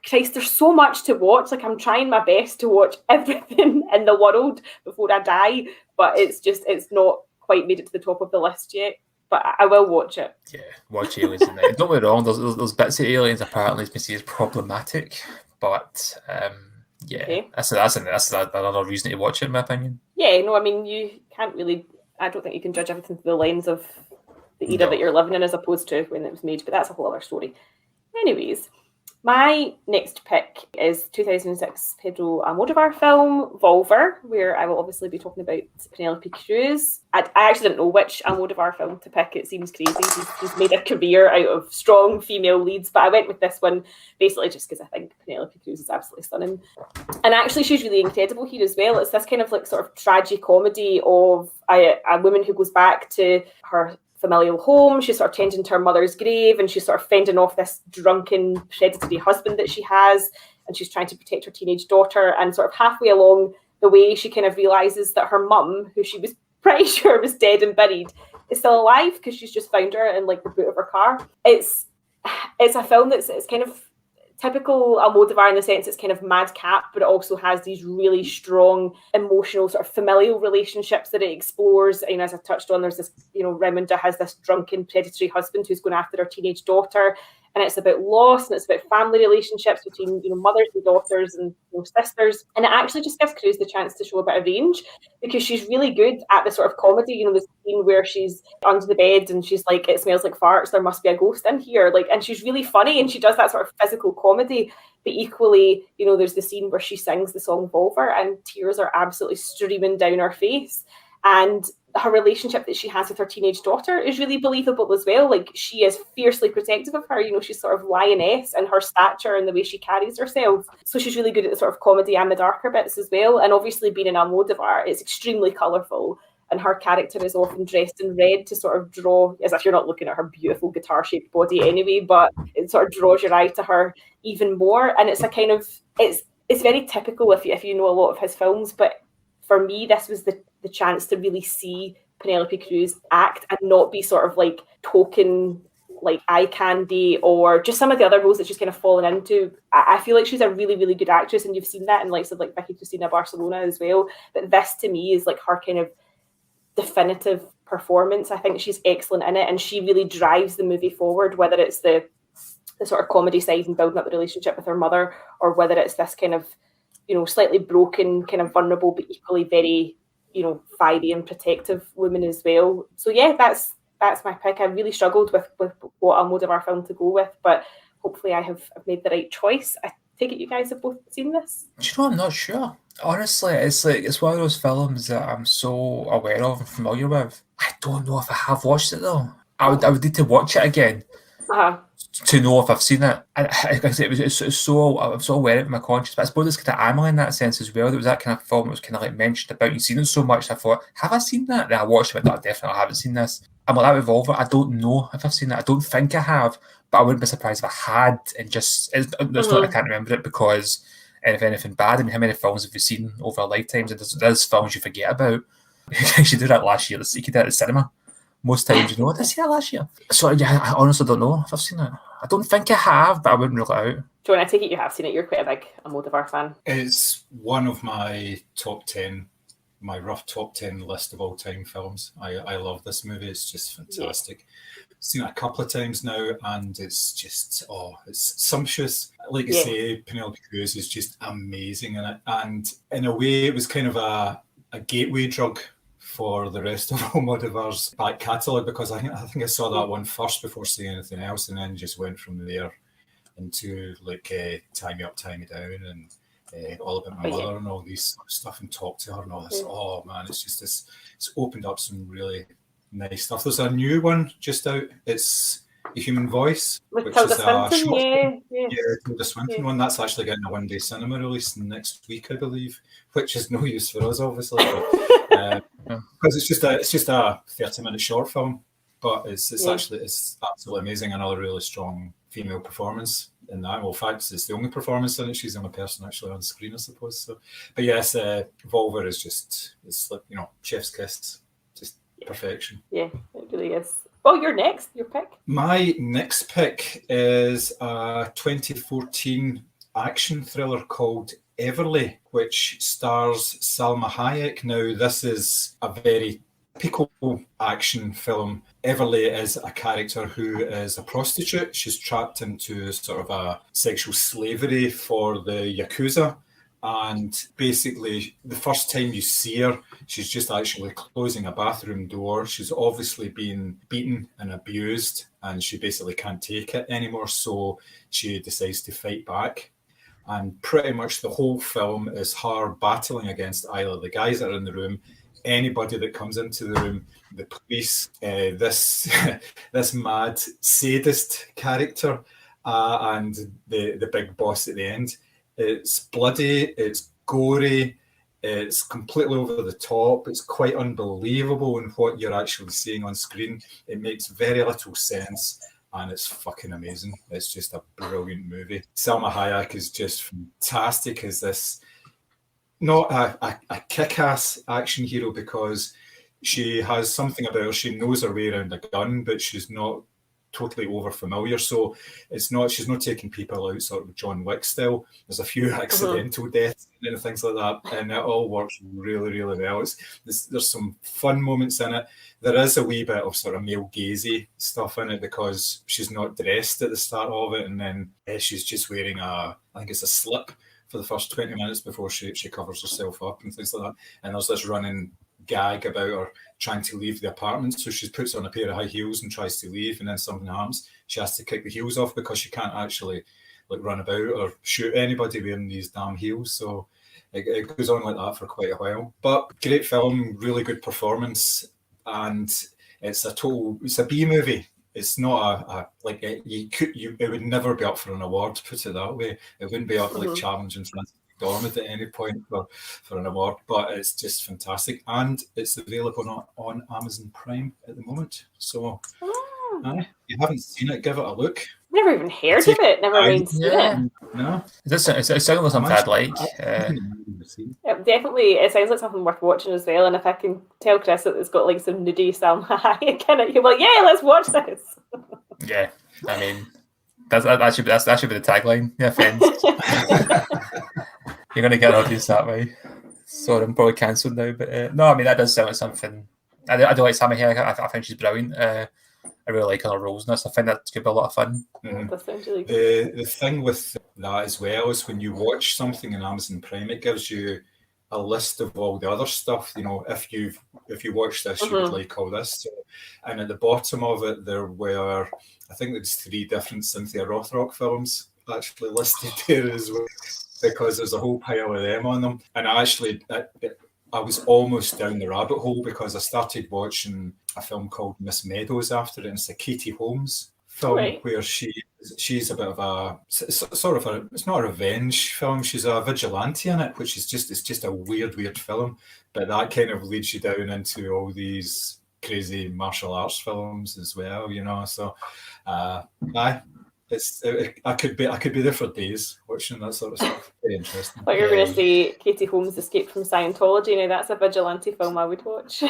Christ, there's so much to watch. Like, I'm trying my best to watch everything in the world before I die, but it's not quite made it to the top of the list yet. But I will watch it.
Yeah, watch Aliens tonight. Don't get me wrong, there's bits of Aliens apparently it's been seen as problematic, but yeah,
Okay.
that's another reason to watch it, in my opinion.
Yeah, no, I mean, you can't really, I don't think you can judge everything through the lens of the era that you're living in as opposed to when it was made, but that's a whole other story. Anyways, my next pick is 2006 Pedro Almodovar film, Volver, where I will obviously be talking about Penelope Cruz. I actually didn't know which Almodovar film to pick. It seems crazy. He's made a career out of strong female leads, but I went with this one basically just because I think Penelope Cruz is absolutely stunning. And actually, she's really incredible here as well. It's this kind of like sort of tragicomedy of a woman who goes back to her familial home. She's sort of tending to her mother's grave and she's sort of fending off this drunken, predatory husband that she has, and she's trying to protect her teenage daughter. And sort of halfway along the way, she kind of realizes that her mum, who she was pretty sure was dead and buried, is still alive because she's just found her in like the boot of her car. It's a film it's kind of typical Almodovar in the sense it's kind of madcap, but it also has these really strong emotional sort of familial relationships that it explores. And as I touched on, there's this, Raimonda has this drunken predatory husband who's going after her teenage daughter, and it's about loss and it's about family relationships between mothers and daughters and sisters. And it actually just gives Cruz the chance to show a bit of range because she's really good at the sort of comedy. The scene where she's under the bed and she's like, "It smells like farts. There must be a ghost in here." And she's really funny and she does that sort of physical comedy. But equally, there's the scene where she sings the song Volver and tears are absolutely streaming down her face. And her relationship that she has with her teenage daughter is really believable as well. Like, she is fiercely protective of her. She's sort of lioness in her stature and the way she carries herself. So she's really good at the sort of comedy and the darker bits as well. And obviously, being an Almodovar, it's extremely colourful. And her character is often dressed in red to sort of draw, as if you're not looking at her beautiful guitar-shaped body anyway, but it sort of draws your eye to her even more. And it's a kind of, it's very typical if you know a lot of his films, but for me, this was the chance to really see Penelope Cruz act and not be sort of like token, like eye candy, or just some of the other roles that she's kind of fallen into. I feel like she's a really, really good actress, and you've seen that in likes of like Vicky Cristina Barcelona as well. But this to me is like her kind of definitive performance. I think she's excellent in it, and she really drives the movie forward, whether it's the sort of comedy side and building up the relationship with her mother, or whether it's this kind of slightly broken, kind of vulnerable, but equally very, fiery and protective woman as well. So yeah, that's my pick. I really struggled with what Almodovar film to go with, but hopefully I've made the right choice. I take it you guys have both seen this?
Do you know, I'm not sure. Honestly, it's one of those films that I'm so aware of and familiar with. I don't know if I have watched it though. I would need to watch it again. To know if I've seen it. And it's so I'm so aware of my conscience, but I suppose it's kind of Amelie in that sense as well. There was that kind of film that was kind of like mentioned about, you've seen it so much, I thought, have I seen that? Then I watched it, but I definitely haven't seen this. I'm like that with Volver, I don't know if I've seen it. I don't think I have, but I wouldn't be surprised if I had, and just it's not I can't remember it because if anything bad. I mean, how many films have you seen over a lifetime? And there's films you forget about. You should do that last year. You could do that at the cinema. Most times, did I see that last year? So yeah, I honestly don't know if I've seen it. I don't think I have, but I wouldn't rule it out.
John, I take it you have seen it. You're quite a big Almodovar fan.
It's one of my my rough top 10 list of all-time films. I love this movie. It's just fantastic. Yeah. I've seen it a couple of times now, and it's just, it's sumptuous. Like you say, Penelope Cruz is just amazing in it. And in a way, it was kind of a gateway drug for the rest of Almodovar's back catalogue, because I think I saw that one first before seeing anything else, and then just went from there into like Tie Me Up, Tie Me Down, and All About My Mother and all these stuff, and Talk to Her and all this. Oh man, it's just this. It's opened up some really nice stuff. There's a new one just out. It's A Human Voice,
with
which
Tilda
is
Swinton,
Tilda Swinton one. That's actually getting a one-day cinema release next week, I believe, which is no use for us, obviously. Because it's just a 30-minute short film, but it's absolutely amazing. Another really strong female performance in that. Well, in fact, it's the only performance in it. She's the only person actually on screen, I suppose. So, but yes, Volver is it's like chef's kiss, just perfection.
Yeah, it really is. Well, your pick.
My next pick is a 2014 action thriller called Everly, which stars Salma Hayek. Now, this is a very typical action film. Everly is a character who is a prostitute. She's trapped into sort of a sexual slavery for the Yakuza. And basically, the first time you see her, she's just actually closing a bathroom door. She's obviously been beaten and abused, and she basically can't take it anymore. So she decides to fight back. And pretty much the whole film is her battling against either the guys that are in the room, anybody that comes into the room, the police, this this mad sadist character, and the big boss at the end. It's bloody, it's gory, it's completely over the top, it's quite unbelievable in what you're actually seeing on screen. It makes very little sense, and it's fucking amazing. It's just a brilliant movie. Salma Hayek is just fantastic as this, not a kick-ass action hero, because she has something about her. She knows her way around a gun, but she's not totally over familiar, so she's not taking people out sort of John Wick style. There's a few accidental deaths and things like that, and it all works really, really well. There's some fun moments in it. There is a wee bit of sort of male gazy stuff in it because she's not dressed at the start of it, and then she's just wearing I think it's a slip for the first 20 minutes before she covers herself up and things like that. And there's this running gag about her trying to leave the apartment, so she puts on a pair of high heels and tries to leave, and then something happens. She has to kick the heels off because she can't actually run about or shoot anybody wearing these damn heels. So it goes on like that for quite a while. But great film, really good performance, and it's a B movie. It's not it would never be up for an award, put it that way. It wouldn't be up challenging Frances McDormand at any point for an award, but it's just fantastic, and it's available on Amazon Prime at the moment. So if you haven't seen it, give it a look.
Never even heard of it. Never mind seen it.
No,
it sounds like something I'd like.
Yeah, definitely, it sounds like something worth watching as well. And if I can tell Chris that it's got some nudie Salma Hayek in it, he'll be like, "Yeah, let's watch this."
Yeah, I mean, that should be the tagline. Yeah, friends. You're going to get an audience that way. Sorry, I'm probably cancelled now. But no, I mean, that does sound like something. I do like Salma Hayek. I think she's brilliant. I really like her roles in this. I think that's going to be a lot of fun.
Mm-hmm. That sounds really good.
The thing with that as well is when you watch something in Amazon Prime, it gives you a list of all the other stuff. You know, if you watch this, you would like all this. So, and at the bottom of it, there were, I think there's 3 different Cynthia Rothrock films actually listed there as well, because there's a whole pile of them on them. And I was almost down the rabbit hole because I started watching a film called Miss Meadows after it, and it's a Katie Holmes film where she's a bit of a sort of it's not a revenge film, she's a vigilante in it, which is just a weird film, but that kind of leads you down into all these crazy martial arts films as well, you know. So I could be there for days watching that sort of stuff. Very interesting.
But you're going to say Katie Holmes' Escape from Scientology. Now that's a vigilante film I would watch.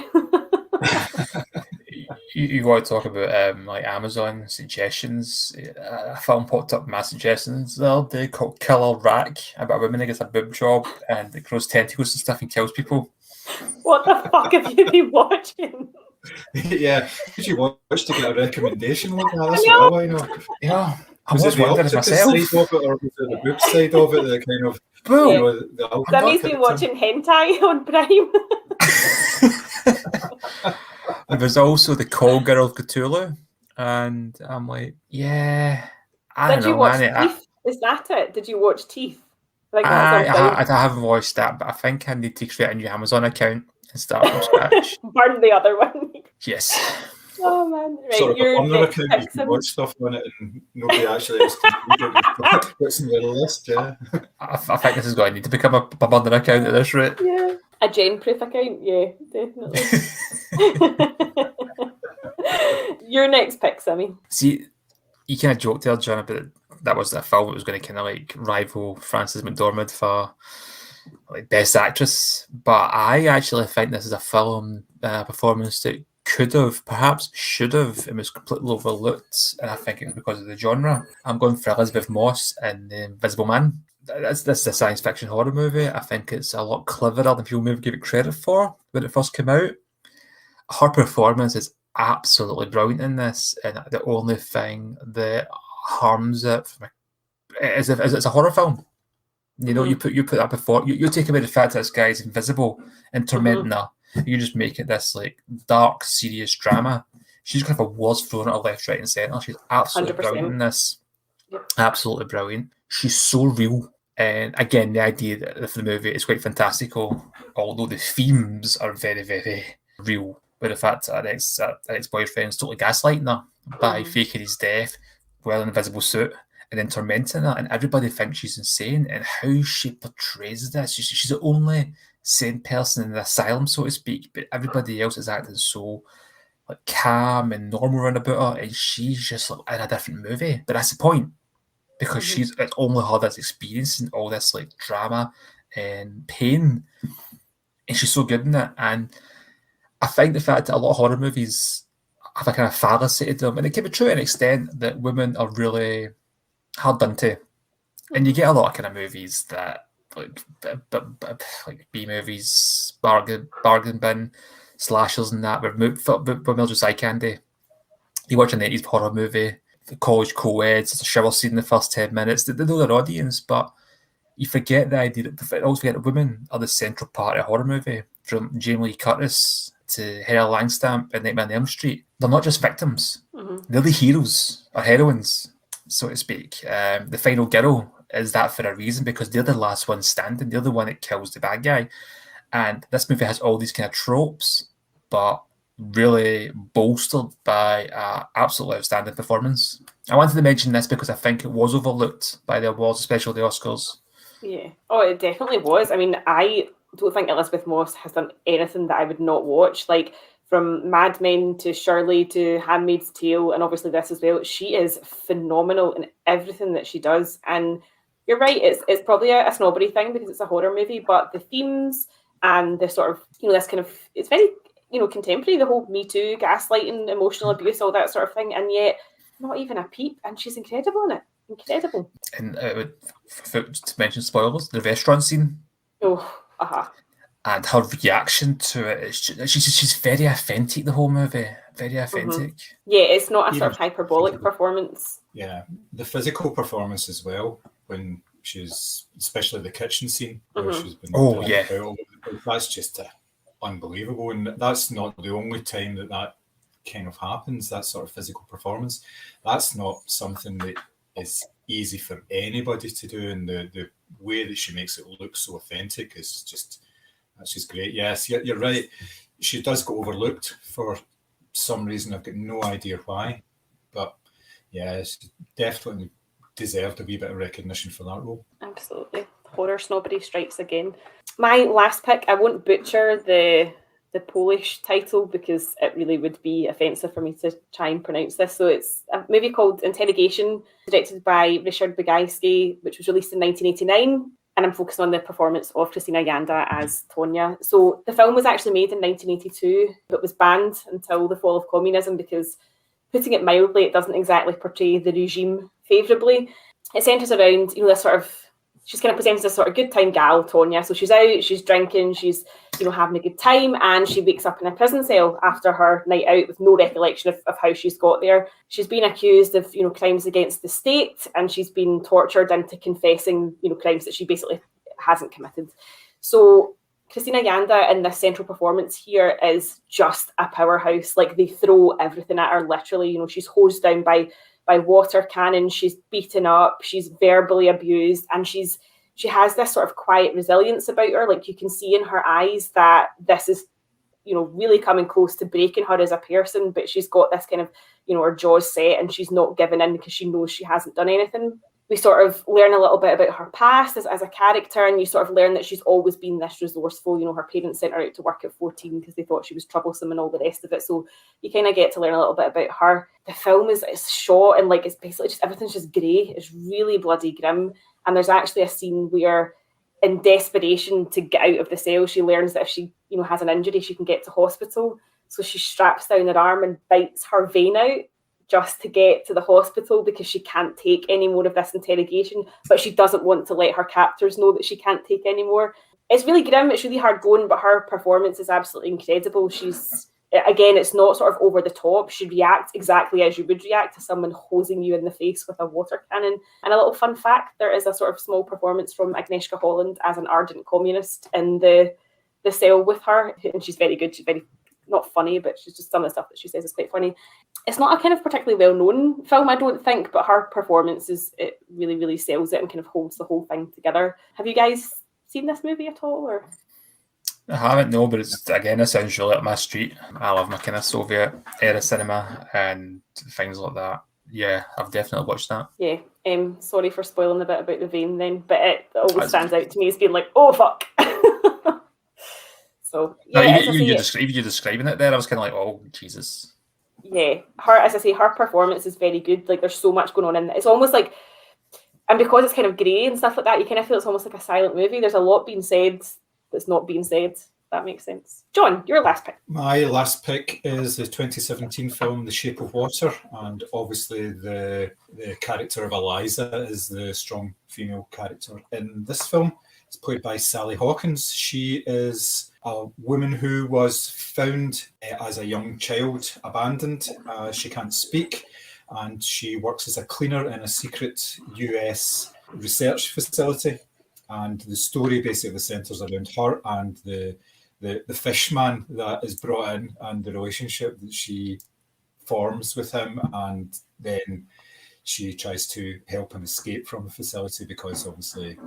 You want to talk about Amazon suggestions? A film popped up my suggestions the other day called Killer Rack, about a woman that gets a boob job and it grows tentacles and stuff and kills people.
What the fuck have you been watching?
Yeah, did you watch to get a recommendation like that? That's what I know.
Yeah, I
was
was wondering myself.
Side of it, or was it the boob side of it? The kind of
Sammy's been watching hentai on Prime.
There's also the Call Girl of Cthulhu, and I'm like, yeah, I don't know.
Did you watch Teeth? Is that it? Did you watch Teeth?
I haven't watched that, but I think I need to create a new Amazon account and start from scratch.
Burn the other one.
Yes.
Oh man! Right,
sort of a burner account, you can watch stuff on it, and nobody actually has to what's in the list. Yeah.
I think this is going to need to become a burner account at this rate.
Yeah. A gen-proof account, yeah, definitely. Your next pick, Sammy.
See, you kind of joked there, John, about that was a film that was going to kind of rival Frances McDormand for Best Actress, but I actually think this is a film performance that could have, perhaps should have, and was completely overlooked, and I think it's because of the genre. I'm going for Elizabeth Moss and The Invisible Man. This is a science fiction horror movie. I think it's a lot cleverer than people maybe give it credit for when it first came out. Her performance is absolutely brilliant in this, and the only thing that harms it is it's a horror film. You know, you put that before you take away the fact that this guy's invisible and tormenting her. You just make it this like dark, serious drama. She's kind of a words thrown at her left, right, and centre. She's absolutely
100%.
brilliant in this.
Yep.
Absolutely brilliant. She's so real. And again, the idea that the movie is quite fantastical, although the themes are very, very real. With the fact that her ex-boyfriend's totally gaslighting her by faking his death, wearing an invisible suit, and then tormenting her, and everybody thinks she's insane. And how she portrays this, she's the only sane person in the asylum, so to speak, but everybody else is acting so like calm and normal around about her, and she's just like in a different movie. But that's the point, because it's only her that's experiencing all this like drama and pain, and she's so good in it. And I think the fact that a lot of horror movies have a kind of fallacy to them, and it can be true to an extent, that women are really hard done to, and you get a lot of kind of movies that like B movies, bargain bin slashers and that, where women are just eye candy. You watch an 80s horror movie, the college co-eds, there's a shower scene in the first 10 minutes, they know their audience, but you forget the idea that also forget that women are the central part of a horror movie. From Jamie Lee Curtis to Heather Langstamp and Nightmare on Elm Street, they're not just victims, they're the heroes or heroines, so to speak. The final girl is that for a reason, because they're the last one standing, they're the one that kills the bad guy. And this movie has all these kind of tropes, but really bolstered by an absolutely outstanding performance. I wanted to mention this because I think it was overlooked by the awards, especially the Oscars.
Yeah. Oh, it definitely was. I mean, I don't think Elizabeth Moss has done anything that I would not watch. Like, from Mad Men to Shirley to Handmaid's Tale, and obviously this as well, she is phenomenal in everything that she does. And you're right, it's probably a snobbery thing because it's a horror movie, but the themes and the sort of, this kind of, it's very, contemporary, the whole Me Too, gaslighting, emotional abuse, all that sort of thing, and yet not even a peep, and she's incredible in it. Incredible.
And to mention spoilers, the restaurant scene.
Oh,
and her reaction to it, she's very authentic, the whole movie. Very authentic.
Yeah, it's not a sort of hyperbolic performance.
Yeah, the physical performance as well, when she's, especially the kitchen scene, where she's been all over the place, that's just unbelievable. And that's not the only time that kind of happens, that sort of physical performance. That's not something that is easy for anybody to do, and the way that she makes it look so authentic is just, that's just great. Yes, you're right. She does go overlooked for some reason. I've got no idea why, but yeah, she definitely deserved a wee bit of recognition for that role.
Absolutely. Horror snobbery strikes again. My last pick, I won't butcher the Polish title because it really would be offensive for me to try and pronounce this. So it's a movie called Interrogation, directed by Ryszard Bogajski, which was released in 1989. And I'm focusing on the performance of Krystyna Janda as Tonya. So the film was actually made in 1982, but was banned until the fall of communism because, putting it mildly, it doesn't exactly portray the regime favourably. It centres around, this sort of, she's kind of presented as a sort of good time gal, Tonya. So she's out, she's drinking, she's, having a good time, and she wakes up in a prison cell after her night out with no recollection of how she's got there. She's been accused of, crimes against the state, and she's been tortured into confessing, crimes that she basically hasn't committed. So Krystyna Janda in this central performance here is just a powerhouse. Like, they throw everything at her, literally. She's hosed down by water cannons, she's beaten up, she's verbally abused, and she has this sort of quiet resilience about her. Like, you can see in her eyes that this is, really coming close to breaking her as a person, but she's got this kind of, her jaws set, and she's not giving in because she knows she hasn't done anything. We sort of learn a little bit about her past as a character, and you sort of learn that she's always been this resourceful. Her parents sent her out to work at 14 because they thought she was troublesome and all the rest of it. So you kind of get to learn a little bit about her. The film is shot and it's basically just, everything's just grey. It's really bloody grim. And there's actually a scene where, in desperation to get out of the cell, she learns that if she, has an injury, she can get to hospital. So she straps down her arm and bites her vein out just to get to the hospital because she can't take any more of this interrogation, but she doesn't want to let her captors know that she can't take any more. It's really grim, it's really hard going, but her performance is absolutely incredible. She's, again, it's not sort of over the top. She reacts exactly as you would react to someone hosing you in the face with a water cannon. And a little fun fact, there is a sort of small performance from Agnieszka Holland as an ardent communist in the cell with her, and she's very good. She's very, not funny, but she's just, some of the stuff that she says is quite funny. It's not a kind of particularly well-known film, I don't think, but her performance it really, really sells it and kind of holds the whole thing together. Have you guys seen this movie at all? Or
I haven't, no, but it's, again, it sounds really up my street. I love my kind of Soviet era cinema and things like that. Yeah, I've definitely watched that.
Yeah, sorry for spoiling a bit about the vein then, but it always stands out to me as being like, oh fuck. So yeah,
no, you're describing it there, I was kind of like, oh Jesus.
Yeah, her, as I say, her performance is very good. Like, there's so much going on in it. It's almost like, and because it's kind of grey and stuff like that, you kind of feel it's almost like a silent movie. There's a lot being said that's not being said. If that makes sense. John, your last pick.
My last pick is the 2017 film The Shape of Water, and obviously the character of Eliza is the strong female character in this film. It's played by Sally Hawkins. She is a woman who was found as a young child abandoned. She can't speak, and she works as a cleaner in a secret US research facility. And the story basically centres around her and the fish man that is brought in, and the relationship that she forms with him, and then she tries to help him escape from the facility because obviously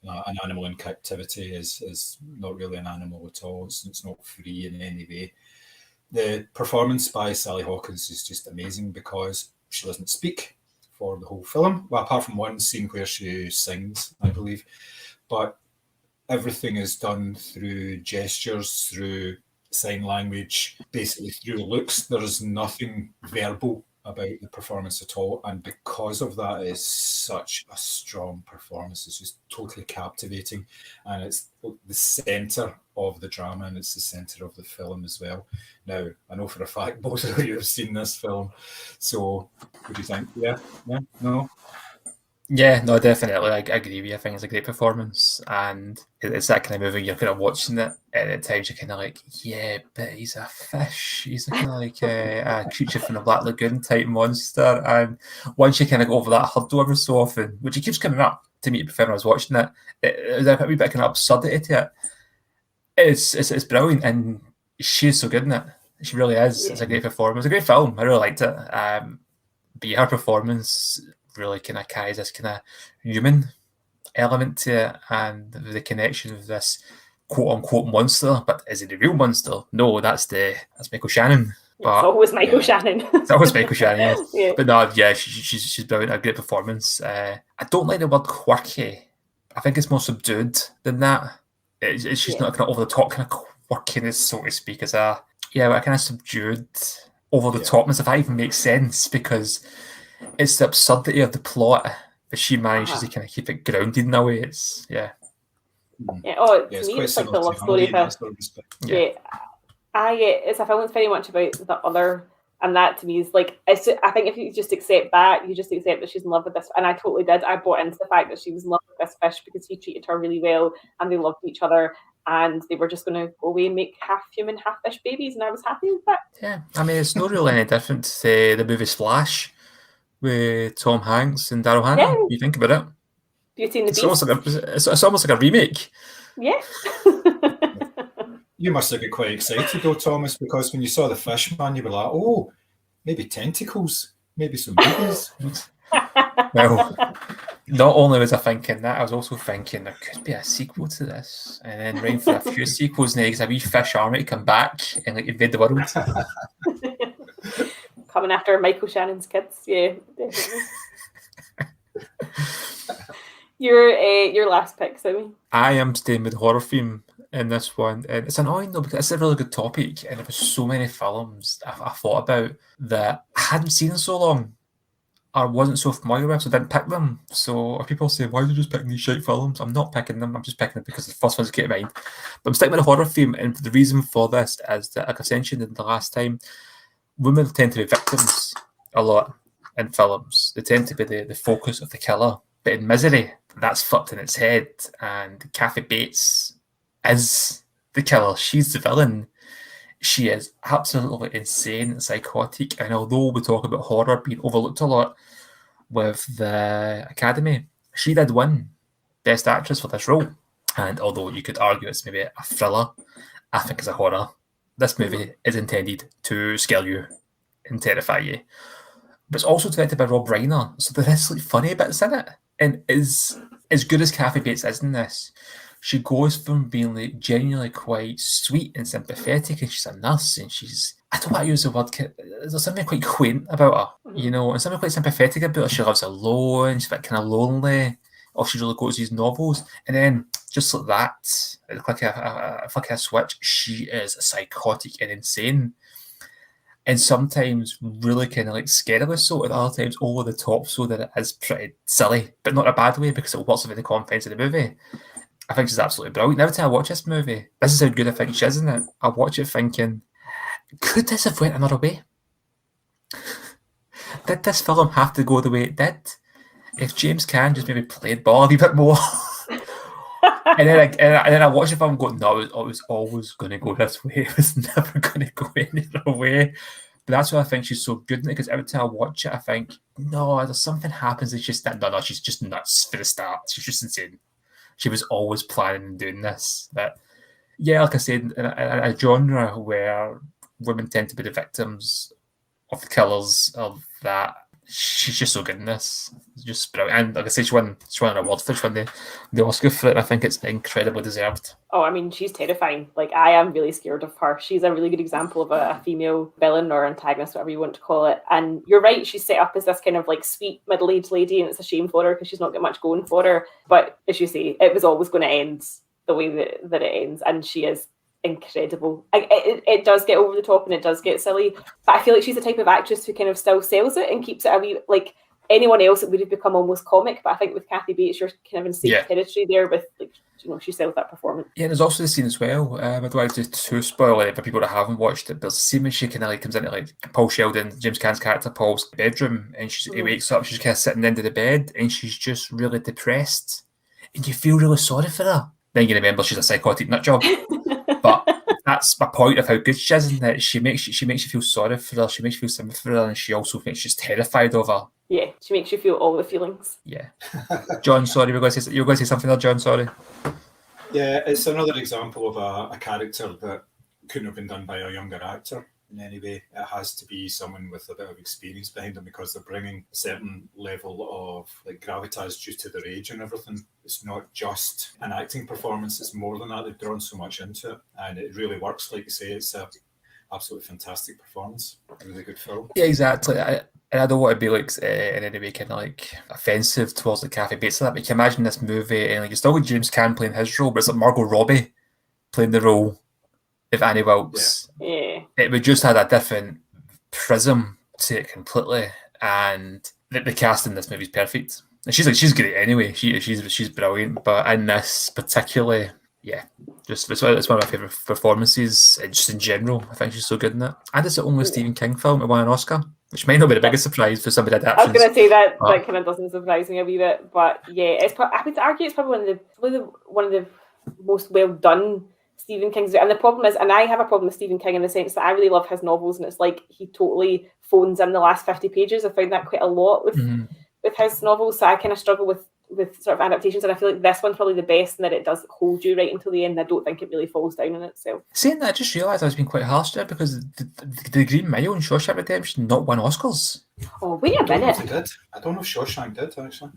an animal in captivity is not really an animal at all. It's not free in any way. The performance by Sally Hawkins is just amazing because she doesn't speak for the whole film. Well, apart from one scene where she sings, I believe. But everything is done through gestures, through sign language, basically through looks. There's nothing verbal about the performance at all, and because of that, it's such a strong performance. It's just totally captivating, and it's the centre of the drama, and it's the centre of the film as well. Now, I know for a fact both of you have seen this film, so what do you think? Yeah, no?
Yeah, no, definitely. I agree with you. I think it's a great performance, and it's that kind of movie you're kind of watching it, and at times you're kind of like, yeah, but he's a fish. He's kind of like a creature from the Black Lagoon type monster. And once you kind of go over that hurdle every so often, which it keeps coming up to me when I was watching it, there's a wee bit of kind of absurdity to it. It's brilliant, and she's so good in it. She really is. Yeah. It's a great performance. It's a great film. I really liked it. But yeah, her performance really kind of carries this kind of human element to it, and the connection with this quote-unquote monster. But is it the real monster? No, that's Michael Shannon. But,
it's always Michael Shannon.
It's always Michael Shannon, yes.
Yeah.
But no, yeah, she's brilliant. A great performance. I don't like the word quirky. I think it's more subdued than that. She's not kind of over the top kind of quirkiness, so to speak. It's a kind of subdued, over the topness, if that even makes sense, because it's the absurdity of the plot, but she manages to kind of keep it grounded in a way. It's
to me, it's like the love story of it's a film that's very much about the other, and that to me is like, I think if you just accept that, you just accept that she's in love with this, and I totally did. I bought into the fact that she was in love with this fish because he treated her really well, and they loved each other, and they were just going to go away and make half human, half fish babies, and I was happy with that.
Yeah, I mean, it's not really any different to the movie Splash with Tom Hanks and Daryl Hannah.
Yeah.
You think about it.
Beauty and the Beast.
It's almost like a remake.
Yeah.
You must have got quite excited though, Thomas, because when you saw the fish man, you were like, oh, maybe tentacles, maybe some babies.
Well, not only was I thinking that, I was also thinking there could be a sequel to this, and then right for a few sequels next, a wee fish army to come back and like invade the world.
Coming after Michael Shannon's kids, yeah, definitely. Your last pick, Sammy.
I am staying with horror theme in this one, and it's annoying though because it's a really good topic, and there was so many films I thought about that I hadn't seen in so long. I wasn't so familiar with, so I didn't pick them. So if people say, why are you just picking these shite films? I'm not picking them, I'm just picking them because the first ones came to mind. But I'm sticking with a horror theme, and the reason for this is that, like I mentioned in the last time, women tend to be victims a lot in films. They tend to be the focus of the killer. But in Misery, that's flipped in its head, and Kathy Bates is the killer. She's the villain. She is absolutely insane and psychotic. And although we talk about horror being overlooked a lot with the Academy, she did win Best Actress for this role. And although you could argue it's maybe a thriller, I think it's a horror. This movie is intended to scare you and terrify you. But it's also directed by Rob Reiner, so there is like funny bits in it. And as good as Kathy Bates is in this, she goes from being like genuinely quite sweet and sympathetic, and she's a nurse, and she's, I don't want to use the word, there's something quite quaint about her, you know, and something quite sympathetic about her. She lives alone, she's a bit kind of lonely, or she really goes to these novels, and then just like that, at the flick of a switch, she is psychotic and insane. And sometimes really kind of like scarily so, and other times over the top so that it is pretty silly, but not in a bad way because it works within the confines of the movie. I think she's absolutely brilliant. Every time I watch this movie, this is how good I think she is, isn't it? I watch it thinking, could this have went another way? Did this film have to go the way it did? If James Caan just maybe played ball a wee bit more. and then I watch the film and go, no, it was always going to go this way. It was never going to go any other way. But that's why I think she's so good in it, because every time I watch it, I think, no, there's something happens. It's just that, no, she's just nuts for the start. She's just insane. She was always planning and doing this. But yeah, like I said, in a genre where women tend to be the victims of the killers of that, she's just so good in this. It's just brilliant. And like I said, she won an award for it. She won the Oscar for it. And I think it's incredibly deserved.
Oh, I mean, she's terrifying. Like, I am really scared of her. She's a really good example of a female villain or antagonist, whatever you want to call it. And you're right, she's set up as this kind of like sweet middle-aged lady, and it's a shame for her because she's not got much going for her. But as you say, it was always going to end the way that it ends, and she is incredible. It does get over the top and it does get silly, but I feel like she's the type of actress who kind of still sells it and keeps it a wee, like anyone else, it would have become almost comic. But I think with Kathy Bates, you're kind of in safe territory there with, like, you know, she sells that performance. Yeah, there's also the scene as well. I don't want to spoil it for people that haven't watched it, but there's a scene when she kind of like comes into like Paul Sheldon, James Caan's character, Paul's bedroom, and he wakes up, she's kind of sitting into the bed, and she's just really depressed, and you feel really sorry for her. Then you remember she's a psychotic nutjob. But that's my point of how good she is, in that she makes you feel sorry for her, she makes you feel sympathy for her, and she also makes you terrified of her. Yeah, she makes you feel all the feelings. Yeah. John, sorry, you were going to say something there, John, sorry.
Yeah, it's another example of a character that couldn't have been done by a younger actor in any way. It has to be someone with a bit of experience behind them, because they're bringing a certain level of like gravitas due to their age and everything. It's not just an acting performance, it's more than that. They've drawn so much into it, and it really works. Like you say, it's a absolutely fantastic performance. A really good film. Yeah, exactly. I don't want to be like in any way kind of like offensive towards the Kathy Bates of that, but you can imagine this movie and like you still got James Caan playing his role, but it's like Margot Robbie playing the role of Annie Wilkes. Yeah. It would just have a different prism to it completely, and the cast in this movie is perfect. And she's great anyway. She's brilliant, but in this particularly, yeah, just it's one of my favourite performances, just in general. I think she's so good in it. And it's the only Stephen King film to win an Oscar, which might not be the biggest surprise for somebody adaptations. I was going to say that kind of doesn't surprise me a wee bit, but yeah, I would argue it's probably one of the most well done Stephen King's. And the problem is, and I have a problem with Stephen King in the sense that I really love his novels, and it's like he totally phones in the last 50 pages. I find that quite a lot with his novels, so I kind of struggle with sort of adaptations, and I feel like this one's probably the best in that it does hold you right until the end. I don't think it really falls down on itself. Saying that, I just realised I was being quite harsh there, because the Green Mile and Shawshank Redemption not won Oscars. Oh, wait a minute. I don't know if Shawshank did, actually.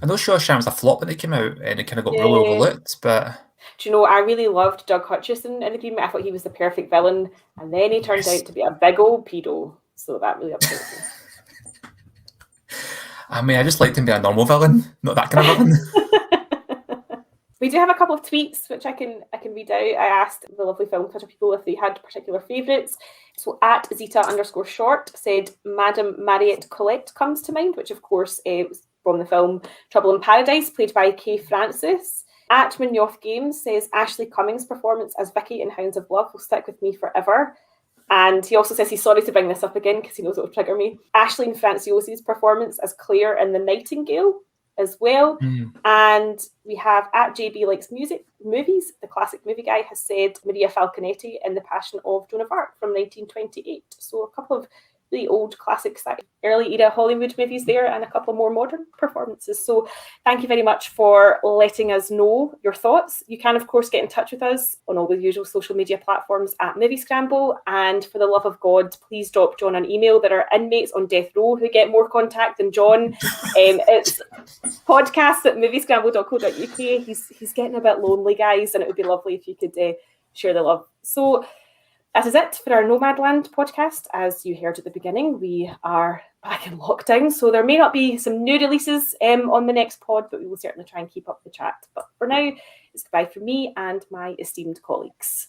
I know Shawshank was a flop when it came out, and it kind of got really overlooked, but... Do you know, I really loved Doug Hutchison in the Green Mile. I thought he was the perfect villain, and then he turned out to be a big old pedo, so that really upset me. I mean, I just liked him be a normal villain, not that kind of villain.
We do have a couple of tweets which I can read out. I asked the lovely film Twitter people if they had particular favourites. So at Zeta_short said Madame Mariette Colette comes to mind, which of course was from the film Trouble in Paradise, played by Kay Francis. At Munoz Games says Ashley Cummings' performance as Vicky in Hounds of Love will stick with me forever. And he also says he's sorry to bring this up again because he knows it will trigger me. Aisling Franciosi's performance as Claire in The Nightingale as well. And we have at JB Likes Movies, the classic movie guy, has said Maria Falconetti in The Passion of Joan of Arc from 1928. So a couple of really old classics, that early era Hollywood movies there, and a couple more modern performances. So thank you very much for letting us know your thoughts. You can, of course, get in touch with us on all the usual social media platforms at Moviescramble. And for the love of God, please drop John an email. There are inmates on death row who get more contact than John. It's podcast@moviescramble.co.uk. He's getting a bit lonely, guys, and it would be lovely if you could share the love. So that is it for our Nomadland podcast. As you heard at the beginning, we are back in lockdown, so there may not be some new releases on the next pod, but we will certainly try and keep up the chat. But for now, it's goodbye from me and my esteemed colleagues.